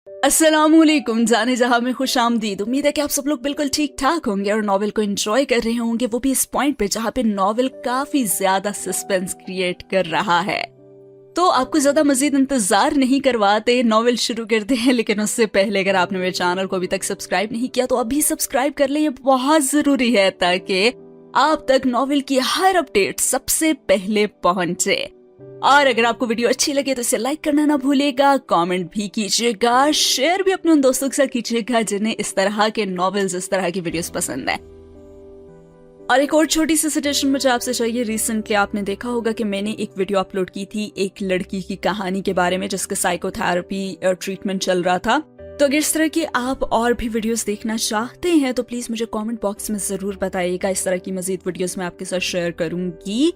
अस्सलाम वालेकुम, जाने जहां में खुश आमदीद। उम्मीद है कि आप सब लोग बिल्कुल ठीक ठाक होंगे और नॉवेल को एंजॉय कर रहे होंगे, वो भी इस पॉइंट पे जहां पे नॉवेल काफी ज्यादा सस्पेंस क्रिएट कर रहा है। तो आपको ज्यादा मजीद इंतजार नहीं करवाते, नॉवेल शुरू करते हैं। लेकिन उससे पहले अगर आपने मेरे चैनल को अभी तक सब्सक्राइब नहीं किया तो अभी सब्सक्राइब कर ले, ये बहुत जरूरी है ताकि आप तक नॉवेल की हर अपडेट सबसे पहले पहुंचे। और अगर आपको वीडियो अच्छी लगे तो इसे लाइक करना ना भूलिएगा, कमेंट भी कीजिएगा, शेयर भी अपने उन दोस्तों के साथ कीजिएगा जिन्हें इस तरह के नॉवेल्स, इस तरह की वीडियोस पसंद है। और एक और छोटी सी सजेशन मुझे आपसे चाहिए। रिसेंटली आपने देखा होगा कि मैंने एक वीडियो अपलोड की थी एक लड़की की कहानी के बारे में जिसके साइकोथेरेपी और ट्रीटमेंट चल रहा था। तो अगर इस तरह की आप और भी वीडियोस देखना चाहते हैं तो प्लीज मुझे कमेंट बॉक्स में जरूर बताइएगा। इस तरह की मजीद वीडियोस मैं आपके साथ शेयर करूंगी।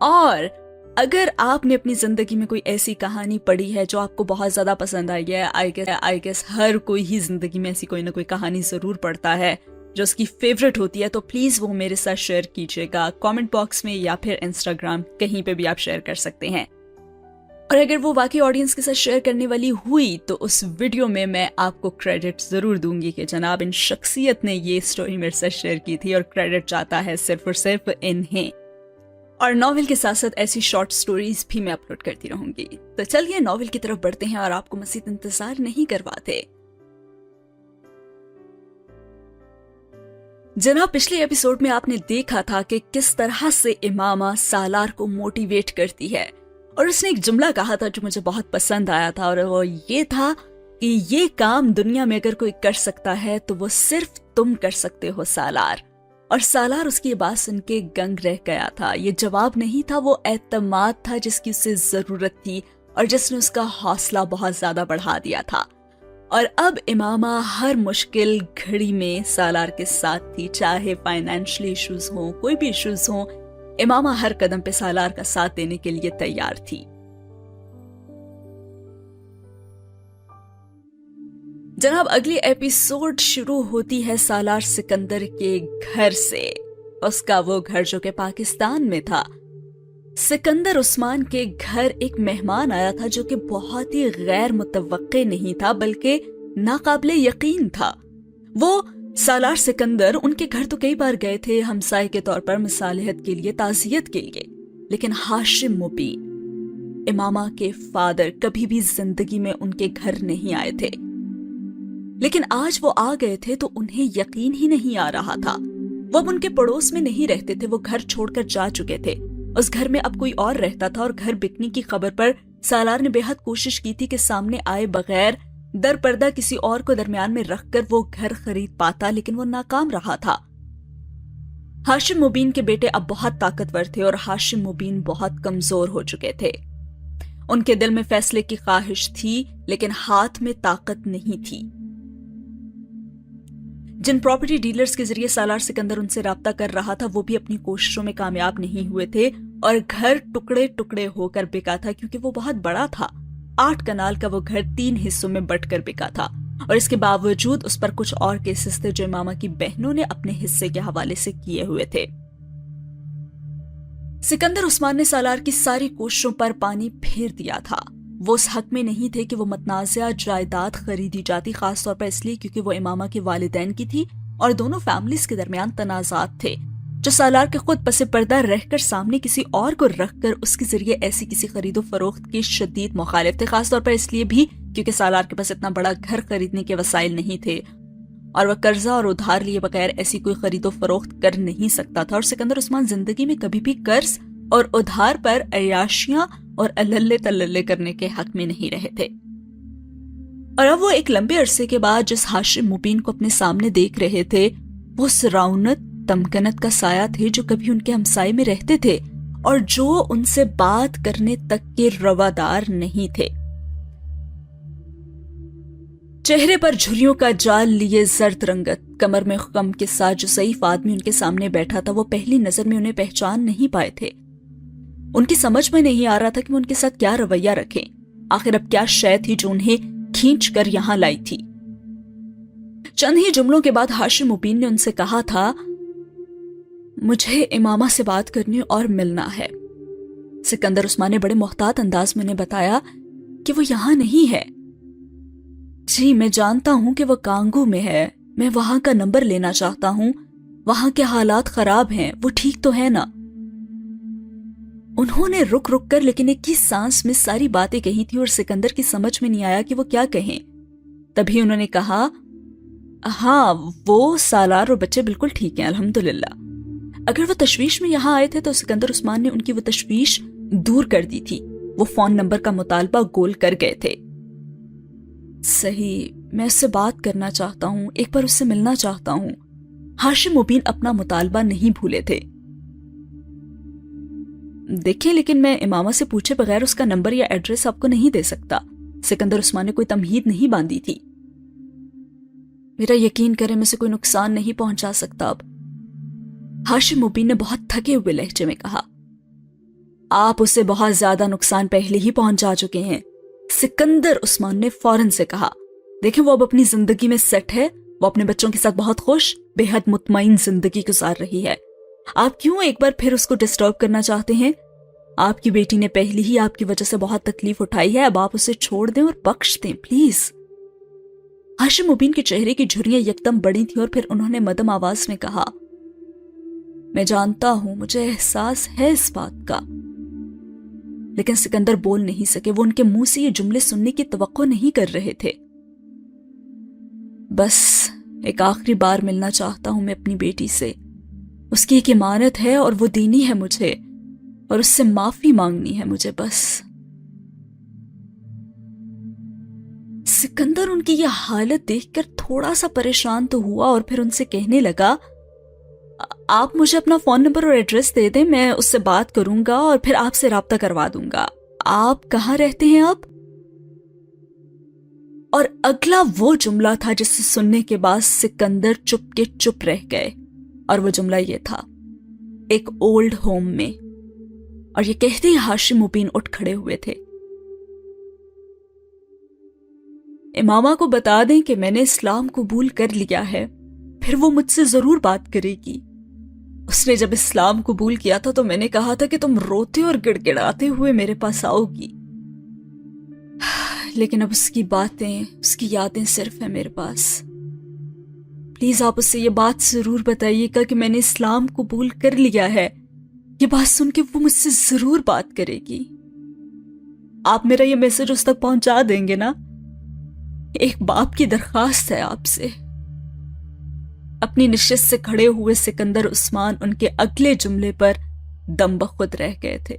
और अगर आपने अपनी जिंदगी में कोई ऐसी कहानी पढ़ी है जो आपको बहुत ज्यादा पसंद आई है, आई गेस हर कोई ही जिंदगी में ऐसी कोई ना कोई कहानी जरूर पढ़ता है जो उसकी फेवरेट होती है, तो प्लीज वो मेरे साथ शेयर कीजिएगा कमेंट बॉक्स में या फिर इंस्टाग्राम, कहीं पे भी आप शेयर कर सकते हैं। और अगर वो बाकी ऑडियंस के साथ शेयर करने वाली हुई तो उस वीडियो में मैं आपको क्रेडिट जरूर दूंगी कि जनाब इन शख्सियत ने ये स्टोरी मेरे साथ शेयर की थी और क्रेडिट जाता है सिर्फ और सिर्फ इन्हें। और नॉवेल के साथ साथ ऐसी शॉर्ट स्टोरीज भी मैं अपलोड करती रहूंगी। तो चलिए नॉवेल की तरफ बढ़ते हैं और आपको मजीद इंतजार नहीं करवाते। जनाब, पिछले एपिसोड में आपने देखा था कि किस तरह से इमामा सालार को मोटिवेट करती है और उसने एक जुमला कहा था जो मुझे बहुत पसंद आया था, और वो ये था कि ये काम दुनिया में अगर कोई कर सकता है तो वो सिर्फ तुम कर सकते हो सालार। और सालार उसकी ये बात सुन के गंग रह गया था। ये जवाब नहीं था, वो एतमाद था जिसकी उसे जरूरत थी और जिसने उसका हौसला बहुत ज्यादा बढ़ा दिया था। और अब इमामा हर मुश्किल घड़ी में सालार के साथ थी, चाहे फाइनेंशियल इश्यूज हो, कोई भी इश्यूज हो, इमामा हर कदम पे सालार का साथ देने के लिए तैयार थी। जनाब, अगली एपिसोड शुरू होती है सालार सिकंदर के घर से, उसका वो घर जो कि पाकिस्तान में था। सिकंदर उस्मान के घर एक मेहमान आया था जो कि बहुत ही गैर मुतवक्के नहीं था बल्कि नाकाबिले यकीन था। वो सालार सिकंदर उनके घर तो कई बार गए थे हमसाये के तौर पर, मिसालियत के लिए, ताज़ियत के लिए, लेकिन हाशिम मुबीन इमामा के फादर कभी भी जिंदगी में उनके घर नहीं आए थे। लेकिन आज वो आ गए थे तो उन्हें यकीन ही नहीं आ रहा था। वो अब उनके पड़ोस में नहीं रहते थे, वो घर छोड़कर जा चुके थे। उस घर में अब कोई और रहता था और घर बिकने की खबर पर सालार ने बेहद कोशिश की थी कि सामने आए बगैर दर पर्दा किसी और को दरमियान में रखकर वो घर खरीद पाता, लेकिन वो नाकाम रहा था। हाशिम मुबीन के बेटे अब बहुत ताकतवर थे और हाशिम मुबीन बहुत कमजोर हो चुके थे। उनके दिल में फैसले की ख्वाहिश थी लेकिन हाथ में ताकत नहीं थी। जिन प्रॉपर्टी डीलर्स के जरिए सालार सिकंदर उनसे राब्ता कर रहा था वो भी अपनी कोशिशों में कामयाब नहीं हुए थे और घर टुकड़े टुकड़े होकर बिका था, क्योंकि वो बहुत बड़ा था। 8 कनाल का वो घर 3 हिस्सों में बंटकर बिका था और इसके बावजूद उस पर कुछ और केसेस थे जो इमामा की बहनों ने अपने हिस्से के हवाले से किए हुए थे। सिकंदर उस्मान ने सालार की सारी कोशिशों पर पानी फेर दिया था। वो उस हक में नहीं थे कि वो मतनाज़ा जायदाद खरीदी जाती, खास तौर पर इसलिए क्योंकि वो इमामा के वालिदैन की थी और दोनों फैमिलीज के दरमियान तनाज़ात थे जो सालार के खुद पसे पर्दा रहकर सामने किसी और को रखकर उसके जरिए ऐसी किसी खरीदो फरोख्त के शदीद मुखालिफ थे, खास तौर पर इसलिए भी क्योंकि सालार के पास इतना बड़ा घर खरीदने के वसाइल नहीं थे और वह कर्जा और उधार लिए बगैर ऐसी कोई खरीदो फरोख्त कर नहीं सकता था। और सिकंदर उस्मान जिंदगी में कभी भी कर्ज और उधार पर अयाशियां और अल्लल्ले तल्लल्ले करने के हक में नहीं रहे थे। और अब वो एक लंबे अरसे के बाद जिस हाशिम मुबीन को अपने सामने देख रहे थे वो उस रौनक तमकनत का साया थे जो कभी उनके हमसाये में रहते थे और जो उनसे बात करने तक के रवादार नहीं थे। चेहरे पर झुर्रियों का जाल लिए जर्द रंगत, कमर में गम के साथ जो सईफ आदमी उनके सामने बैठा था वो पहली नजर में उन्हें पहचान नहीं पाए थे। उनकी समझ में नहीं आ रहा था कि वो उनके साथ क्या रवैया रखें। आखिर अब क्या शय थी जो उन्हें खींच कर यहां लाई थी। चंद ही जुमलों के बाद हाशिम मुबीन ने उनसे कहा था, मुझे इमामा से बात करनी और मिलना है। सिकंदर उस्मान ने बड़े मोहतात अंदाज में उन्हें बताया कि वो यहां नहीं है। جی میں جانتا ہوں کہ وہ کانگو میں ہے، میں وہاں کا نمبر لینا چاہتا ہوں، وہاں کے حالات خراب ہیں، وہ ٹھیک تو ہے نا؟ انہوں نے رک رک کر لیکن ایک ہی سانس میں ساری باتیں کہی تھی اور سکندر کی سمجھ میں نہیں آیا کہ وہ کیا کہیں۔ تبھی انہوں نے کہا، ہاں وہ سالار اور بچے بالکل ٹھیک ہیں الحمدللہ۔ اگر وہ تشویش میں یہاں آئے تھے تو سکندر عثمان نے ان کی وہ تشویش دور کر دی تھی۔ وہ فون نمبر کا مطالبہ گول کر گئے تھے۔ صحیح، میں اس سے بات کرنا چاہتا ہوں، ایک بار اس سے ملنا چاہتا ہوں۔ ہاشم مبین اپنا مطالبہ نہیں بھولے تھے۔ دیکھیں لیکن میں امامہ سے پوچھے بغیر اس کا نمبر یا ایڈریس آپ کو نہیں دے سکتا۔ سکندر عثمان نے کوئی تمہید نہیں باندھی تھی۔ میرا یقین کرے میں سے کوئی نقصان نہیں پہنچا سکتا اب، ہاشم مبین نے بہت تھکے ہوئے لہجے میں کہا۔ آپ اسے بہت زیادہ نقصان پہلے ہی پہنچا چکے ہیں، سکندر عثمان نے فوراً سے کہا۔ دیکھیں وہ اب اپنی زندگی میں سیٹ ہے، وہ اپنے بچوں کے ساتھ بہت خوش، بے حد مطمئن زندگی گزار رہی ہے۔ آپ کیوں ایک بار پھر اس کو ڈسٹرب کرنا چاہتے ہیں؟ آپ کی بیٹی نے پہلی ہی آپ کی وجہ سے بہت تکلیف اٹھائی ہے، اب آپ اسے چھوڑ دیں اور بخش دیں پلیز۔ ہاشم مبین کے چہرے کی جھریاں یکدم بڑی تھیں اور پھر انہوں نے مدھم آواز میں کہا، میں جانتا ہوں، مجھے احساس ہے اس بات کا۔ لیکن سکندر بول نہیں سکے، وہ ان کے منہ سے یہ جملے سننے کی توقع نہیں کر رہے تھے۔ بس ایک آخری بار ملنا چاہتا ہوں میں اپنی بیٹی سے، اس کی ایک امانت ہے اور وہ دینی ہے مجھے، اور اس سے معافی مانگنی ہے مجھے بس۔ سکندر ان کی یہ حالت دیکھ کر تھوڑا سا پریشان تو ہوا اور پھر ان سے کہنے لگا، آپ مجھے اپنا فون نمبر اور ایڈریس دے دیں، میں اس سے بات کروں گا اور پھر آپ سے رابطہ کروا دوں گا۔ آپ کہاں رہتے ہیں آپ؟ اور اگلا وہ جملہ تھا جسے سننے کے بعد سکندر چپ کے چپ رہ گئے، اور وہ جملہ یہ تھا، ایک اولڈ ہوم میں۔ اور یہ کہتے ہی ہاشم مبین اٹھ کھڑے ہوئے تھے۔ امامہ کو بتا دیں کہ میں نے اسلام قبول کر لیا ہے، پھر وہ مجھ سے ضرور بات کرے گی۔ اس نے جب اسلام قبول کیا تھا تو میں نے کہا تھا کہ تم روتے اور گڑ گڑاتے ہوئے میرے پاس آؤ گی، لیکن اب اس کی باتیں، اس کی یادیں صرف ہیں میرے پاس۔ پلیز آپ اس سے یہ بات ضرور بتائیے گا کہ میں نے اسلام قبول کر لیا ہے۔ یہ بات سن کے وہ مجھ سے ضرور بات کرے گی۔ آپ میرا یہ میسج اس تک پہنچا دیں گے نا؟ ایک باپ کی درخواست ہے آپ سے۔ اپنی نشست سے کھڑے ہوئے سکندر عثمان ان کے اگلے جملے پر دم بخود رہ گئے تھے۔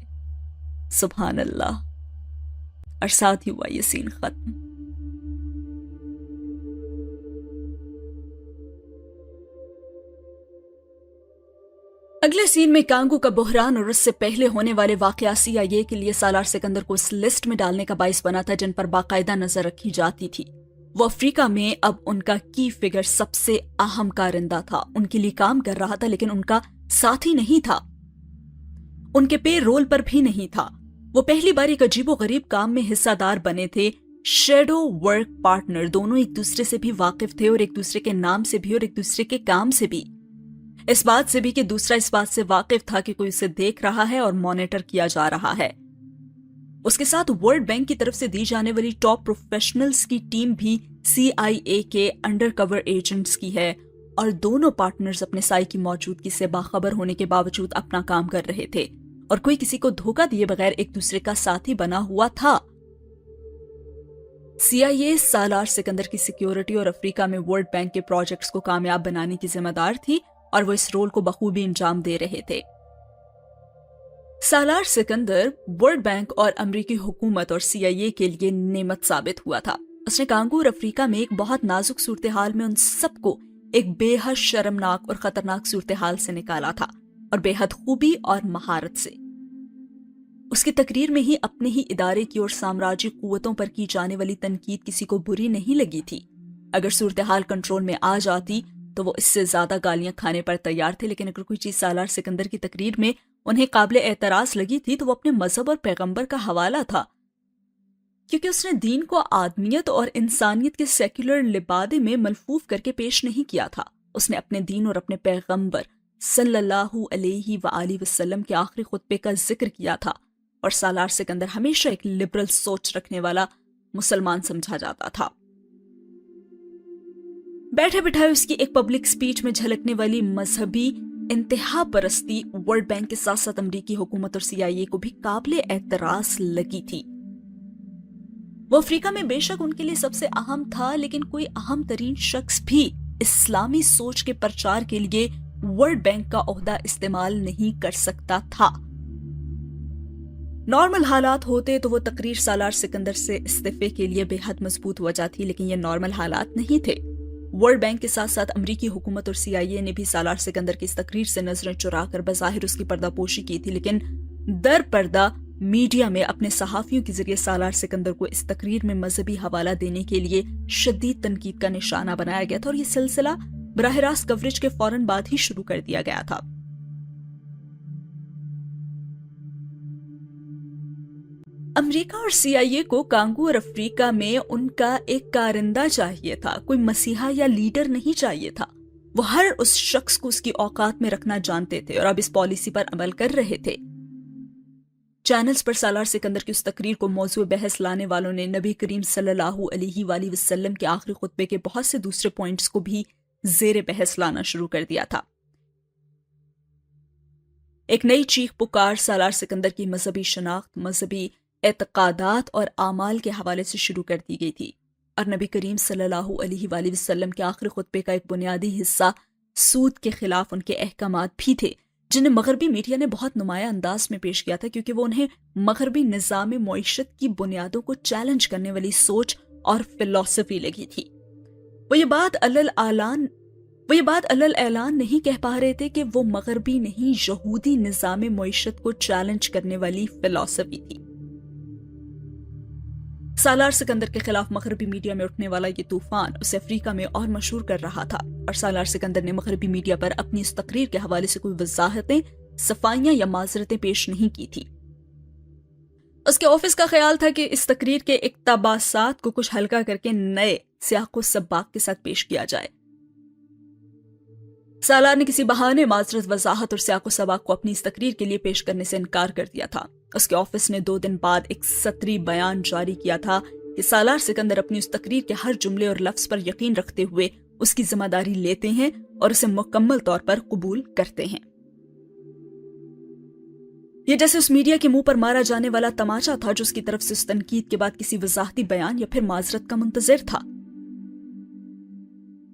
سبحان اللہ۔ اور ساتھ ہی ہوا یہ سین ختم۔ اگلے سین میں کانگو کا بحران اور اس سے پہلے ہونے والے واقعات CIA کے لیے سالار سکندر کو اس لسٹ میں ڈالنے کا باعث بنا تھا جن پر باقاعدہ نظر رکھی جاتی تھی۔ وہ افریقہ میں اب ان کا کی فگر سب سے اہم کارندہ تھا، ان کے لیے کام کر رہا تھا لیکن ان کا ساتھی نہیں تھا، ان کے پے رول پر بھی نہیں تھا۔ وہ پہلی بار ایک عجیب و غریب کام میں حصہ دار بنے تھے۔ شیڈو ورک پارٹنر دونوں ایک دوسرے سے بھی واقف تھے، اور ایک دوسرے کے نام سے بھی اور ایک دوسرے کے کام سے بھی، اس بات سے بھی کہ دوسرا اس بات سے واقف تھا کہ کوئی اسے دیکھ رہا ہے اور مانیٹر کیا جا رہا ہے۔ اس کے ساتھ ورلڈ بینک کی طرف سے دی جانے والی ٹاپ پروفیشنلز کی ٹیم بھی CIA کے انڈر کور ایجنٹس کی ہے، اور دونوں پارٹنرز اپنے سائے کی موجودگی سے باخبر ہونے کے باوجود اپنا کام کر رہے تھے، اور کوئی کسی کو دھوکہ دیے بغیر ایک دوسرے کا ساتھی بنا ہوا تھا۔ CIA سالار سکندر کی سیکیورٹی اور افریقہ میں ورلڈ بینک کے پروجیکٹس کو کامیاب بنانے کی ذمہ دار تھی، اور وہ اس رول کو بخوبی انجام دے رہے تھے۔ سالار سکندر ورلڈ بینک اور امریکی حکومت اور CIA کے لیے نعمت ثابت ہوا تھا۔ اس نے کانگو اور افریقہ میں ایک بہت نازک صورتحال میں ان سب کو ایک بے حد شرمناک اور خطرناک صورتحال سے نکالا تھا، اور بے حد خوبی اور مہارت سے۔ اس کی تقریر میں ہی اپنے ہی ادارے کی اور سامراجی قوتوں پر کی جانے والی تنقید کسی کو بری نہیں لگی تھی۔ اگر صورتحال کنٹرول میں آ جاتی تو وہ اس سے زیادہ گالیاں کھانے پر تیار تھے، لیکن اگر کوئی چیز سالار سکندر کی تقریر میں انہیں قابل اعتراض لگی تھی تو وہ اپنے مذہب اور پیغمبر کا حوالہ تھا، کیونکہ اس نے دین کو آدمیت اور انسانیت کے سیکولر لبادے میں ملفوف کر کے پیش نہیں کیا تھا۔ اس نے اپنے دین اور اپنے پیغمبر صلی اللہ علیہ وآلہ وسلم کے آخری خطبے کا ذکر کیا تھا، اور سالار سکندر ہمیشہ ایک لبرل سوچ رکھنے والا مسلمان سمجھا جاتا تھا۔ बैठे बिठाए उसकी एक पब्लिक स्पीच में झलकने वाली मजहबी इंतहा परस्ती वर्ल्ड बैंक के साथ साथ अमरीकी हुकूमत और CIA को भी काबिले एतराज लगी थी। वो अफ्रीका में बेशक उनके लिए सबसे अहम था, लेकिन कोई अहम तरीन शख्स भी इस्लामी सोच के प्रचार के लिए वर्ल्ड बैंक का ओहदा इस्तेमाल नहीं कर सकता था। नॉर्मल हालात होते तो वो तकरीर सालार सिकंदर से इस्तीफे के लिए बेहद मजबूत वजह थी, लेकिन ये नॉर्मल हालात नहीं थे। वर्ल्ड बैंक के साथ साथ अमरीकी हुकूमत और CIA ने भी सालार सिकंदर की इस तकरीर से नजरें चुराकर बज़ाहिर उसकी पर्दापोशी की थी, लेकिन दर पर्दा मीडिया में अपने सहाफियों के जरिए सालार सिकंदर को इस तकरीर में मजहबी हवाला देने के लिए शदीद तनकीद का निशाना बनाया गया था और ये सिलसिला बराह रास्त कवरेज के फौरन बाद ही शुरू कर दिया गया था। अमेरिका और CIA को कांगो और अफ्रीका में उनका एक कारिंदा चाहिए था, कोई मसीहा या लीडर नहीं चाहिए था। वो हर उस शख्स को उसकी औकात में रखना जानते थे और अब इस पॉलिसी पर अमल कर रहे थे। चैनल्स पर सालार सिकंदर की उस तकरीर को मौजूद बहस लाने वालों ने नबी करीम सल्लल्लाहु अलैहि वसल्लम के आखिरी खुतबे के बहुत से दूसरे पॉइंट्स को भी जेर बहस लाना शुरू कर दिया था। एक नई चीख पुकार सालार सिकंदर की मजहबी शनाख्त, मजहबी एतकादात और आमाल के हवाले से शुरू कर दी गई थी और नबी करीम सल्लल्लाहु अलैहि वसल्लम के आखिरी खुतबे का एक बुनियादी हिस्सा सूद के खिलाफ उनके अहकामात भी थे, जिन्हें मगरबी मीडिया ने बहुत नुमाया अंदाज में पेश किया था, क्योंकि वो उन्हें मगरबी निज़ाम मईशत की बुनियादों को चैलेंज करने वाली सोच और फिलॉसफी लगी थी। वो ये बात अलल ऐलान नहीं कह पा रहे थे कि वो मगरबी नहीं, यहूदी निज़ाम मईशत को चैलेंज करने वाली फिलॉसफी थी। सालार सिकंदर के खिलाफ मगरबी मीडिया में उठने वाला ये तूफान उसे अफ्रीका में और मशहूर कर रहा था और सालार सिकंदर ने मगरबी मीडिया पर अपनी इस तकरीर के हवाले से कोई वजाहतें, सफाइयां या माजरतें पेश नहीं की थी। उसके ऑफिस का ख्याल था कि इस तकरीर के इक्तबासात को कुछ हल्का करके नए सियाको सबाक के साथ पेश किया जाए। सालार ने किसी बहाने माजरत, वजाहत और सियाको सबाक को अपनी इस तकरीर के लिए पेश करने से इनकार कर दिया था। उसके ऑफिस ने 2 दिन बाद एक सतरी बयान जारी किया था कि सालार सिकंदर अपनी उस तकरीर के हर जुमले और लफ्ज पर यकीन रखते हुए उसकी जिम्मेदारी लेते हैं और उसे मुकम्मल तौर पर कबूल करते हैं। ये जैसे उस मीडिया के मुंह पर मारा जाने वाला तमाचा था जो उसकी तरफ से उस तनकीद के बाद किसी वजाहती बयान या फिर माजरत का मुंतजिर था।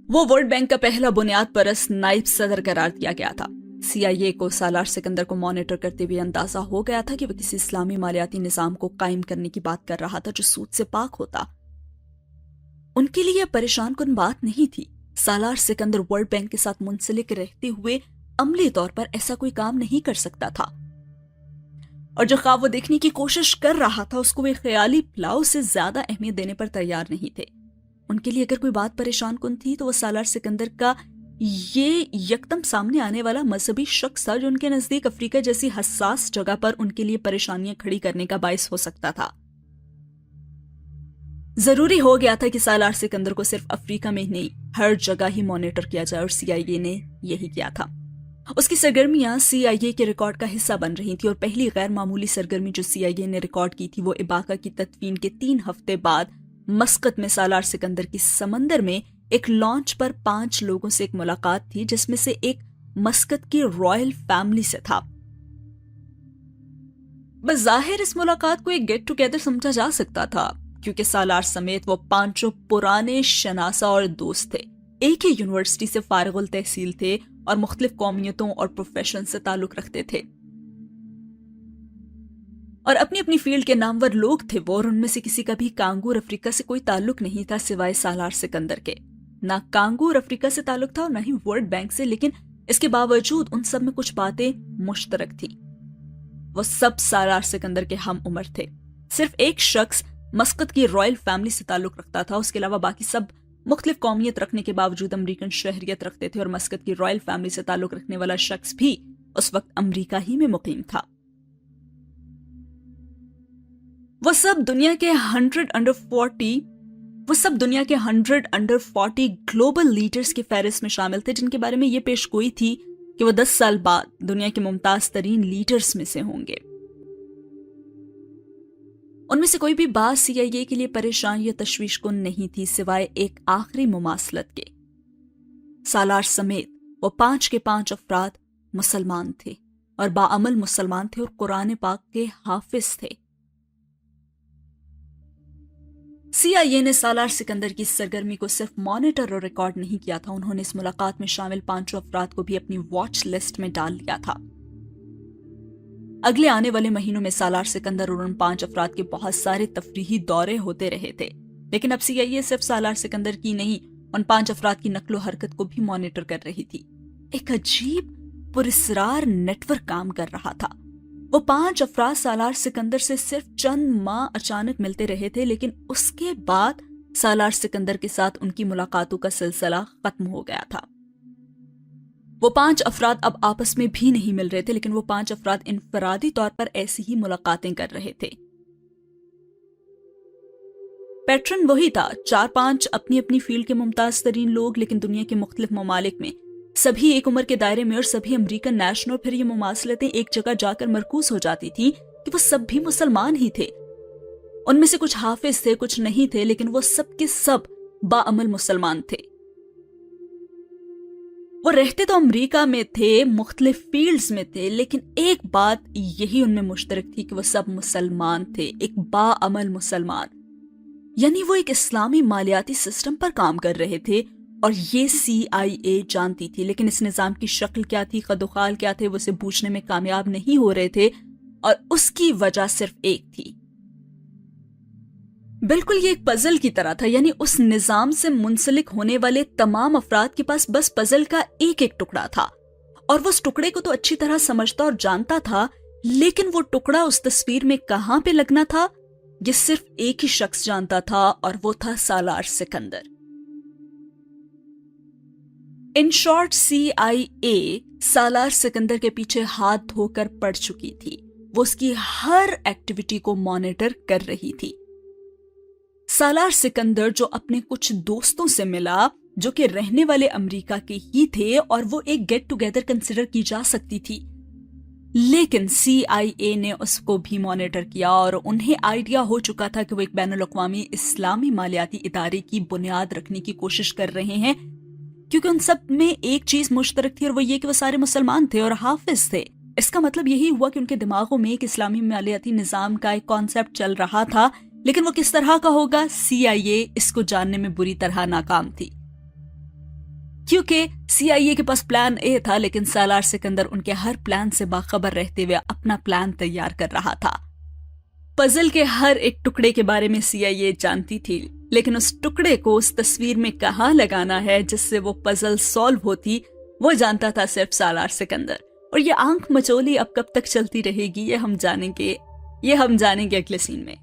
वो वर्ल्ड बैंक का पहला बुनियाद परस्त नाइब सदर करार दिया गया था। CIA को सालार सिकंदर को मॉनिटर करते हुए अंदाजा हो गया था कि वह किसी इस्लामी मालियाती निजाम को कायम करने की बात कर रहा था जो सूद से पाक होता। उनके लिए यह परेशान कुन बात नहीं थी। सालार सिकंदर वर्ल्ड बैंक के साथ मुंसलिक रहते हुए अमली तौर पर ऐसा कोई काम नहीं कर सकता था और जो ख्वाब वो देखने की कोशिश कर रहा था उसको वे ख्याली प्लाव से ज्यादा अहमियत देने पर तैयार नहीं थे। उनके लिए अगर कोई बात परेशान कुन थी तो वो सालार सिकंदर का ये यकदम सामने आने वाला मजहबी शख्स था जो उनके नजदीक अफ्रीका जैसी हसास जगह पर उनके लिए परेशानियां खड़ी करने का बाइस हो सकता था। जरूरी हो गया था कि सालार सिकंदर को सिर्फ अफ्रीका में नहीं हर जगह ही मॉनिटर किया जाए और CIA ने यही किया था। उसकी सरगर्मियां CIA के रिकॉर्ड का हिस्सा बन रही थी और पहली गैर मामूली सरगर्मी जो CIA ने रिकॉर्ड की थी वो इबाका की तदफीन के 3 हफ्ते बाद मस्कत में सालार सिकंदर की समंदर में एक लॉन्च पर 5 लोगों से एक मुलाकात थी जिसमें से एक मस्कत की रॉयल फैमिली से था। बज़ाहिर इस मुलाकात को एक गेट टुगेदर समझा जा सकता था क्योंकि सालार समेत वो 5 पुराने शनासा और दोस्त थे, एक ही यूनिवर्सिटी से फारिगुल तहसील थे और मुख्तलिफ कौमियतों और प्रोफेशन से ताल्लुक रखते थे और अपनी अपनी फील्ड के नामवर लोग थे वो, और उनमें से किसी का भी कांगो और अफ्रीका से कोई ताल्लुक नहीं था सिवाय सालार सिकंदर के। ना कांगो और अफ्रीका से ताल्लुक था और ना ही वर्ल्ड बैंक से, लेकिन इसके बावजूद उन सब में कुछ बातें मुश्तरक थी। वो सब सालार सिकंदर के हम उम्र थे। सिर्फ एक शख्स मस्कत की रॉयल फैमिली से ताल्लुक रखता था, उसके अलावा बाकी सब मुख्तलिफ कौमियत रखने के बावजूद अमरीकन शहरियत रखते थे और मस्कत की रॉयल फैमिली से ताल्लुक रखने वाला शख्स भी उस वक्त अमरीका ही में मुकीम था। वो सब दुनिया के 100 अंडर 40 ग्लोबल लीडर्स की फहरिस्त में शामिल थे जिनके बारे में ये पेशगोई थी कि वो 10 साल बाद दुनिया के मुमताज तरीन लीडर्स में से होंगे। उनमें से कोई भी बात CIA के लिए परेशान या तशवीशकुन नहीं थी सिवाय एक आखिरी मुमासलत के। सालार समेत वो 5 के 5 अफराद मुसलमान थे और बाअमल मुसलमान थे और कुरान पाक के हाफिज थे। CIA ने सालार सिकंदर की सरगर्मी को सिर्फ मॉनिटर और रिकॉर्ड नहीं किया था, उन्होंने इस मुलाकात में शामिल 5 अफराद को भी अपनी वॉच लिस्ट में डाल लिया था। अगले आने वाले महीनों में सालार सिकंदर और उन 5 अफराद के बहुत सारे तफरीही दौरे होते रहे थे, लेकिन अब CIA सिर्फ सालार सिकंदर की नहीं, उन 5 अफराद की नकलो हरकत को भी मॉनिटर कर रही थी। एक अजीब पुरस्रार नेटवर्क काम कर रहा था। वो 5 अफराद सालार सिकंदर से सिर्फ चंद माह अचानक मिलते रहे थे, लेकिन उसके बाद सालार सिकंदर के साथ उनकी मुलाकातों का सिलसिला खत्म हो गया था। वो 5 अफराद अब आपस में भी नहीं मिल रहे थे, लेकिन वो 5 अफराद इनफरादी तौर पर ऐसी ही मुलाकातें कर रहे थे। पैटर्न वही था, 4-5 अपनी अपनी फील्ड के मुमताज तरीन लोग, लेकिन दुनिया के मुख्तलिफ ममालिक में सभी एक उम्र के दायरे में, और सभी अमेरिकन नेशनल। फिर ये मुमासलतें एक जगह जाकर मरकूज हो जाती थी कि वो सब भी मुसलमान ही थे। उनमें से कुछ हाफिज थे, कुछ नहीं थे, लेकिन वो सब के सब बाअमल मुसलमान थे। वो रहते तो अमेरिका में थे, मुख्तलिफ फील्ड्स में थे, लेकिन एक बात यही उनमें मुश्तरक थी कि वो सब मुसलमान थे, एक बाअमल मुसलमान। यानी वो एक इस्लामी मालियाती सिस्टम पर काम कर रहे थे, और ये CIA जानती थी, लेकिन इस निजाम की शक्ल क्या थी, कदोखाल क्या थे, वो उसे पूछने में कामयाब नहीं हो रहे थे, और उसकी वजह सिर्फ एक थी। बिल्कुल ये एक पजल की तरह था, यानी उस निजाम से मुंसलिक होने वाले तमाम अफराद के पास बस पजल का एक एक टुकड़ा था, और वो उस टुकड़े को तो अच्छी तरह समझता और जानता था, लेकिन वो टुकड़ा उस तस्वीर में कहां पे लगना था, ये सिर्फ एक ही शख्स जानता था, और वो था सालार सिकंदर। इन शॉर्ट, CIA सालार सिकंदर के पीछे हाथ धोकर पड़ चुकी थी। वो उसकी हर एक्टिविटी को मॉनिटर कर रही थी। सालार सिकंदर जो अपने कुछ दोस्तों से मिला, जो कि रहने वाले अमेरिका के ही थे, और वो एक गेट टुगेदर कंसिडर की जा सकती थी, लेकिन CIA ने उसको भी मॉनिटर किया, और उन्हें आइडिया हो चुका था कि वो एक बैनुल अक़वामी इस्लामी मालियाती इदारे की बुनियाद रखने की कोशिश कर रहे हैं, क्योंकि उन सब में एक चीज मुश्तरक थी, और वो ये कि वो सारे मुसलमान थे और हाफिज थे। इसका मतलब यही हुआ कि उनके दिमागों में एक इस्लामी मालियाती निजाम का एक कॉन्सेप्ट चल रहा था, लेकिन वो किस तरह का होगा, CIA इसको जानने में बुरी तरह नाकाम थी। क्योंकि CIA के पास प्लान A था, लेकिन सालार सिकंदर उनके हर प्लान से बाखबर रहते हुए अपना प्लान तैयार कर रहा था। पजल के हर एक टुकड़े के बारे में CIA जानती थी, लेकिन उस टुकड़े को उस तस्वीर में कहां लगाना है जिससे वो पजल सॉल्व होती, वो जानता था सिर्फ सालार सिकंदर। और ये आंख मचोली अब कब तक चलती रहेगी, ये हम जानेंगे अगले सीन में।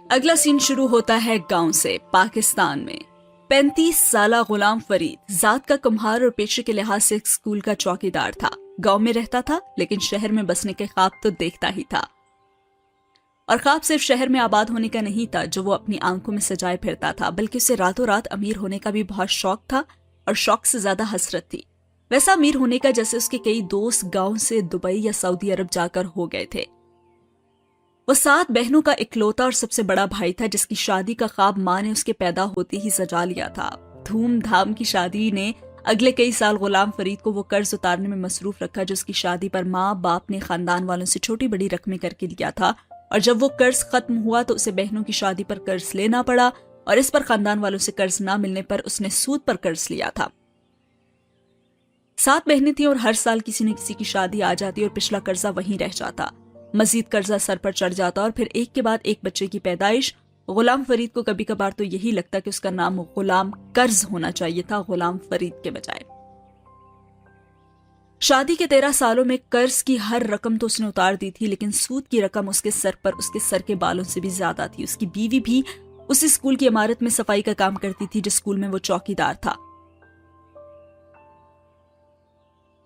अगला सीन शुरू होता है गांव से, पाकिस्तान में। 35 साला गुलाम फरीद जात का कुम्हार और पेशे के लिहाज से एक स्कूल का चौकीदार था। गांव में रहता था, लेकिन शहर में बसने के ख्वाब तो देखता ही था। और ख्वाब सिर्फ शहर में आबाद होने का नहीं था जो वो अपनी आंखों में सजाए फिरता था, बल्कि उसे रातों रात अमीर होने का भी बहुत शौक था, और शौक से ज्यादा हसरत थी। वैसा अमीर होने का जैसे उसके कई दोस्त गांव से दुबई या सऊदी अरब जाकर हो गए थे। वो 7 बहनों का इकलौता और सबसे बड़ा भाई था, जिसकी शादी का ख्वाब माँ ने उसके पैदा होते ही सजा लिया था। धूमधाम की शादी ने अगले कई साल गुलाम फरीद को वो कर्ज उतारने में मसरूफ रखा जो उसकी शादी पर माँ बाप ने खानदान वालों से छोटी बड़ी रकमें करके लिया था। और जब वो कर्ज खत्म हुआ तो उसे बहनों की शादी पर कर्ज लेना पड़ा, और इस पर खानदान वालों से कर्ज ना मिलने पर उसने सूद पर कर्ज लिया था। 7 बहनें थीं और हर साल किसी न किसी की शादी आ जाती और पिछला कर्जा वहीं रह जाता। मजीद कर्जा सर पर चढ़ जाता और फिर एक के बाद एक बच्चे की पैदाइश। गुलाम फरीद को कभी कभार तो यही लगता कि उसका नाम गुलाम कर्ज होना चाहिए था, गुलाम फरीद के बजाय। शादी के 13 सालों में कर्ज की हर रकम तो उसने उतार दी थी, लेकिन सूद की रकम उसके सर पर उसके सर के बालों से भी ज्यादा थी। उसकी बीवी भी उसी स्कूल की इमारत में सफाई का काम करती थी जिस स्कूल में वो चौकीदार था।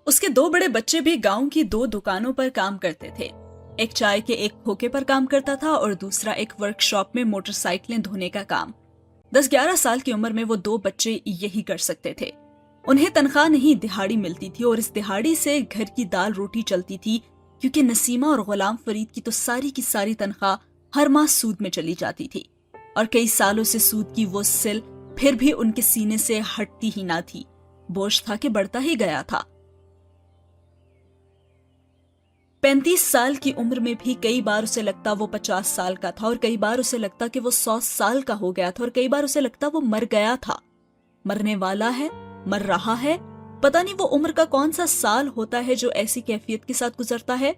उसके 2 बड़े बच्चे भी गांव की 2 दुकानों पर काम करते थे। एक चाय के एक खोखे पर काम करता था और दूसरा एक वर्कशॉप में मोटरसाइकिलें धोने का काम। 10-11 साल की उम्र में वो 2 बच्चे यही कर सकते थे। उन्हें तनख्वाह नहीं, दिहाड़ी मिलती थी और इस दिहाड़ी से घर की दाल रोटी चलती थी। کیونکہ نسیمہ اور غلام فرید کی تو ساری کی ساری تنخواہ ہر ماہ سود میں چلی جاتی تھی، اور کئی سالوں سے سود کی وہ سل پھر بھی ان کے سینے سے ہٹتی ہی نہ تھی۔ بوجھ تھا کہ بڑھتا ہی گیا تھا۔ 35 سال کی عمر میں بھی کئی بار اسے لگتا وہ 50 سال کا تھا، اور کئی بار اسے لگتا کہ وہ 100 سال کا ہو گیا تھا، اور کئی بار اسے لگتا وہ مر گیا تھا، مرنے والا ہے، مر رہا ہے۔ پتہ نہیں وہ عمر کا کون سا سال ہوتا ہے جو ایسی کیفیت کے ساتھ گزرتا ہے۔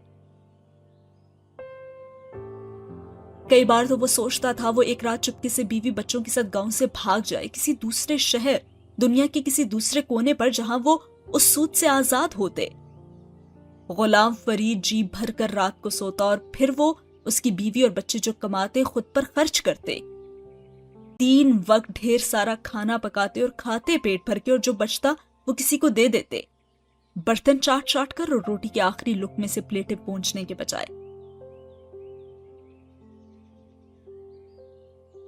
کئی بار تو وہ سوچتا تھا وہ ایک رات چپکے سے بیوی بچوں کے ساتھ گاؤں سے بھاگ جائے، کسی دوسرے شہر، دنیا کے کسی دوسرے کونے پر، جہاں وہ اس سود سے آزاد ہوتے۔ غلام فرید جی بھر کر رات کو سوتا، اور پھر وہ اس کی بیوی اور بچے جو کماتے خود پر خرچ کرتے۔ 3 وقت ڈھیر سارا کھانا پکاتے اور کھاتے پیٹ بھر کے، اور جو بچتا وہ کسی کو دے دیتے، برتن چاٹ چاٹ کر اور روٹی کے آخری لقمے سے پلیٹیں پونچھنے کے بجائے۔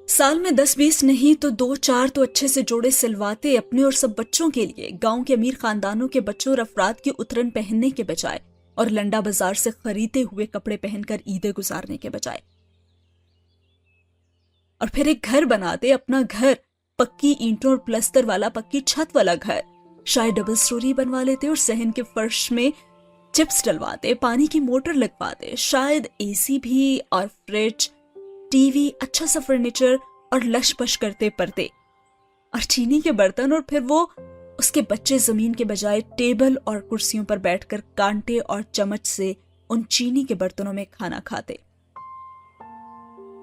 سال میں 10-20 نہیں تو 2-4 تو اچھے سے جوڑے سلواتے اپنے اور سب بچوں کے لیے، گاؤں کے امیر خاندانوں کے بچوں اور افراد کی اترن پہننے کے بجائے، اور لنڈا بازار سے خریدے ہوئے کپڑے پہن کر عیدیں گزارنے کے بجائے۔ اور پھر ایک گھر بناتے، اپنا گھر، پکی اینٹوں اور پلستر والا، پکی چھت والا گھر، شاید ڈبل سٹوری بنوا لیتے، اور صحن کے فرش میں چپس ڈلواتے، پانی کی موٹر لگواتے، شاید اے سی بھی، اور فریج، ٹی وی، اچھا سا فرنیچر، اور لش پش کرتے پردے اور چینی کے برتن، اور پھر وہ اس کے بچے زمین کے بجائے ٹیبل اور کرسیوں پر بیٹھ کر کانٹے اور چمچ سے ان چینی کے برتنوں میں کھانا کھاتے۔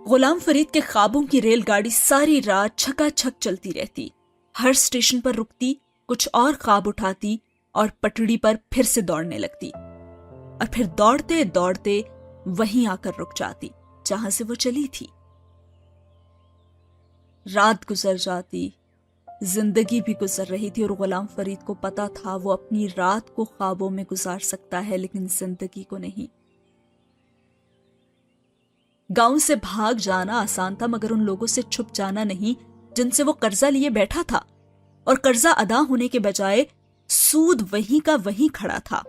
غلام فرید کے خوابوں کی ریل گاڑی ساری رات چھکا چھک چلتی رہتی، ہر اسٹیشن پر رکتی، کچھ اور خواب اٹھاتی، اور پٹڑی پر پھر سے دوڑنے لگتی، اور پھر دوڑتے دوڑتے وہیں آ کر رک جاتی جہاں سے وہ چلی تھی۔ رات گزر جاتی، زندگی بھی گزر رہی تھی، اور غلام فرید کو پتا تھا وہ اپنی رات کو خوابوں میں گزار سکتا ہے لیکن زندگی کو نہیں۔ گاؤں سے بھاگ جانا آسان تھا، مگر ان لوگوں سے چھپ جانا نہیں جن سے وہ قرضہ لیے بیٹھا تھا، اور قرضہ ادا ہونے کے بجائے سود وہیں کا وہیں کھڑا تھا۔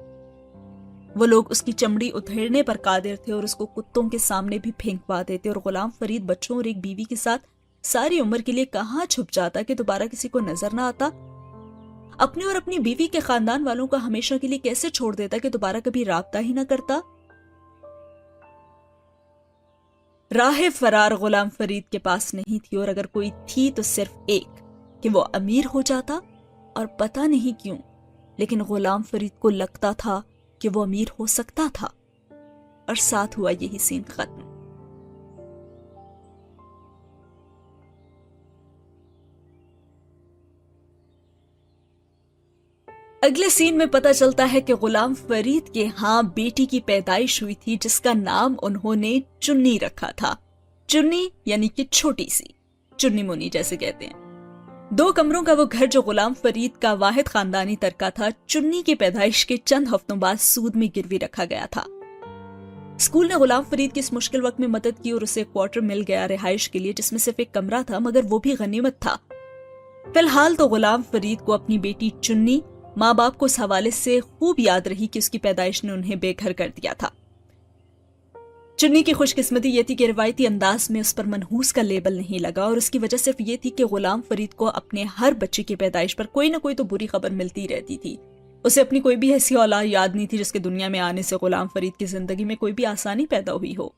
وہ لوگ اس کی چمڑی ادھیڑنے پر قادر تھے اور اس کو کتوں کے سامنے بھی پھینکوا دیتے، اور غلام فرید بچوں اور ایک بیوی کے ساتھ ساری عمر کے لیے کہاں چھپ جاتا کہ دوبارہ کسی کو نظر نہ آتا؟ اپنے اور اپنی بیوی کے خاندان والوں کا ہمیشہ کے لیے کیسے چھوڑ دیتا کہ دوبارہ کبھی رابطہ ہی نہ کرتا؟ راہ فرار غلام فرید کے پاس نہیں تھی، اور اگر کوئی تھی تو صرف ایک، کہ وہ امیر ہو جاتا، اور پتہ نہیں کیوں لیکن غلام فرید کو لگتا تھا کہ وہ امیر ہو سکتا تھا، اور ساتھ ہوا یہی سین ختم۔ اگلے سین میں پتہ چلتا ہے کہ غلام فرید کے ہاں بیٹی کی پیدائش ہوئی تھی جس کا نام انہوں نے چنی رکھا تھا۔ چنی یعنی کہ چھوٹی سی، چنی منی جیسے کہتے ہیں۔ 2 کمروں کا وہ گھر جو غلام فرید کا واحد خاندانی ترکہ تھا، چنی کی پیدائش کے چند ہفتوں بعد سود میں گروی رکھا گیا تھا۔ اسکول نے غلام فرید کی اس مشکل وقت میں مدد کی اور اسے کوارٹر مل گیا رہائش کے لیے، جس میں صرف ایک کمرہ تھا، مگر وہ بھی غنیمت تھا۔ فی الحال تو غلام فرید کو اپنی بیٹی چنی ماں باپ کو اس حوالے سے خوب یاد رہی کہ اس کی پیدائش نے انہیں بے گھر کر دیا تھا۔ چنی کی خوش قسمتی یہ تھی کہ روایتی انداز میں اس پر منحوس کا لیبل نہیں لگا، اور اس کی وجہ صرف یہ تھی کہ غلام فرید کو اپنے ہر بچے کی پیدائش پر کوئی نہ کوئی تو بری خبر ملتی رہتی تھی۔ اسے اپنی کوئی بھی ایسی اولاد یاد نہیں تھی جس کے دنیا میں آنے سے غلام فرید کی زندگی میں کوئی بھی آسانی پیدا ہوئی ہو۔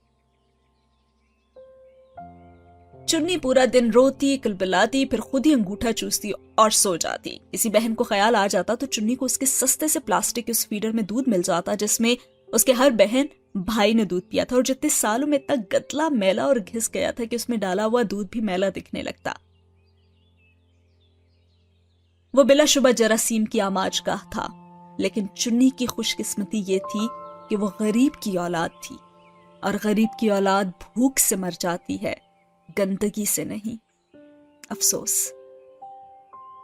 چنی پورا دن روتی، کلبلاتی، پھر خود ہی انگوٹھا چوستی اور سو جاتی۔ کسی بہن کو خیال آ جاتا تو چنی کو اس کے سستے سے پلاسٹک کے اس فیڈر میں دودھ مل جاتا جس میں اس کے ہر بہن بھائی نے دودھ پیا تھا، اور جتنے سالوں میں اتنا گتلا، میلا اور گھس گیا تھا کہ اس میں ڈالا ہوا دودھ بھی میلا دکھنے لگتا۔ وہ بلا شبہ جراثیم کی آماج گاہ تھا، لیکن چنی کی خوش قسمتی یہ تھی کہ وہ غریب کی اولاد تھی، اور غریب کی اولاد بھوک سے مر جاتی ہے، گندگی سے نہیں۔ افسوس،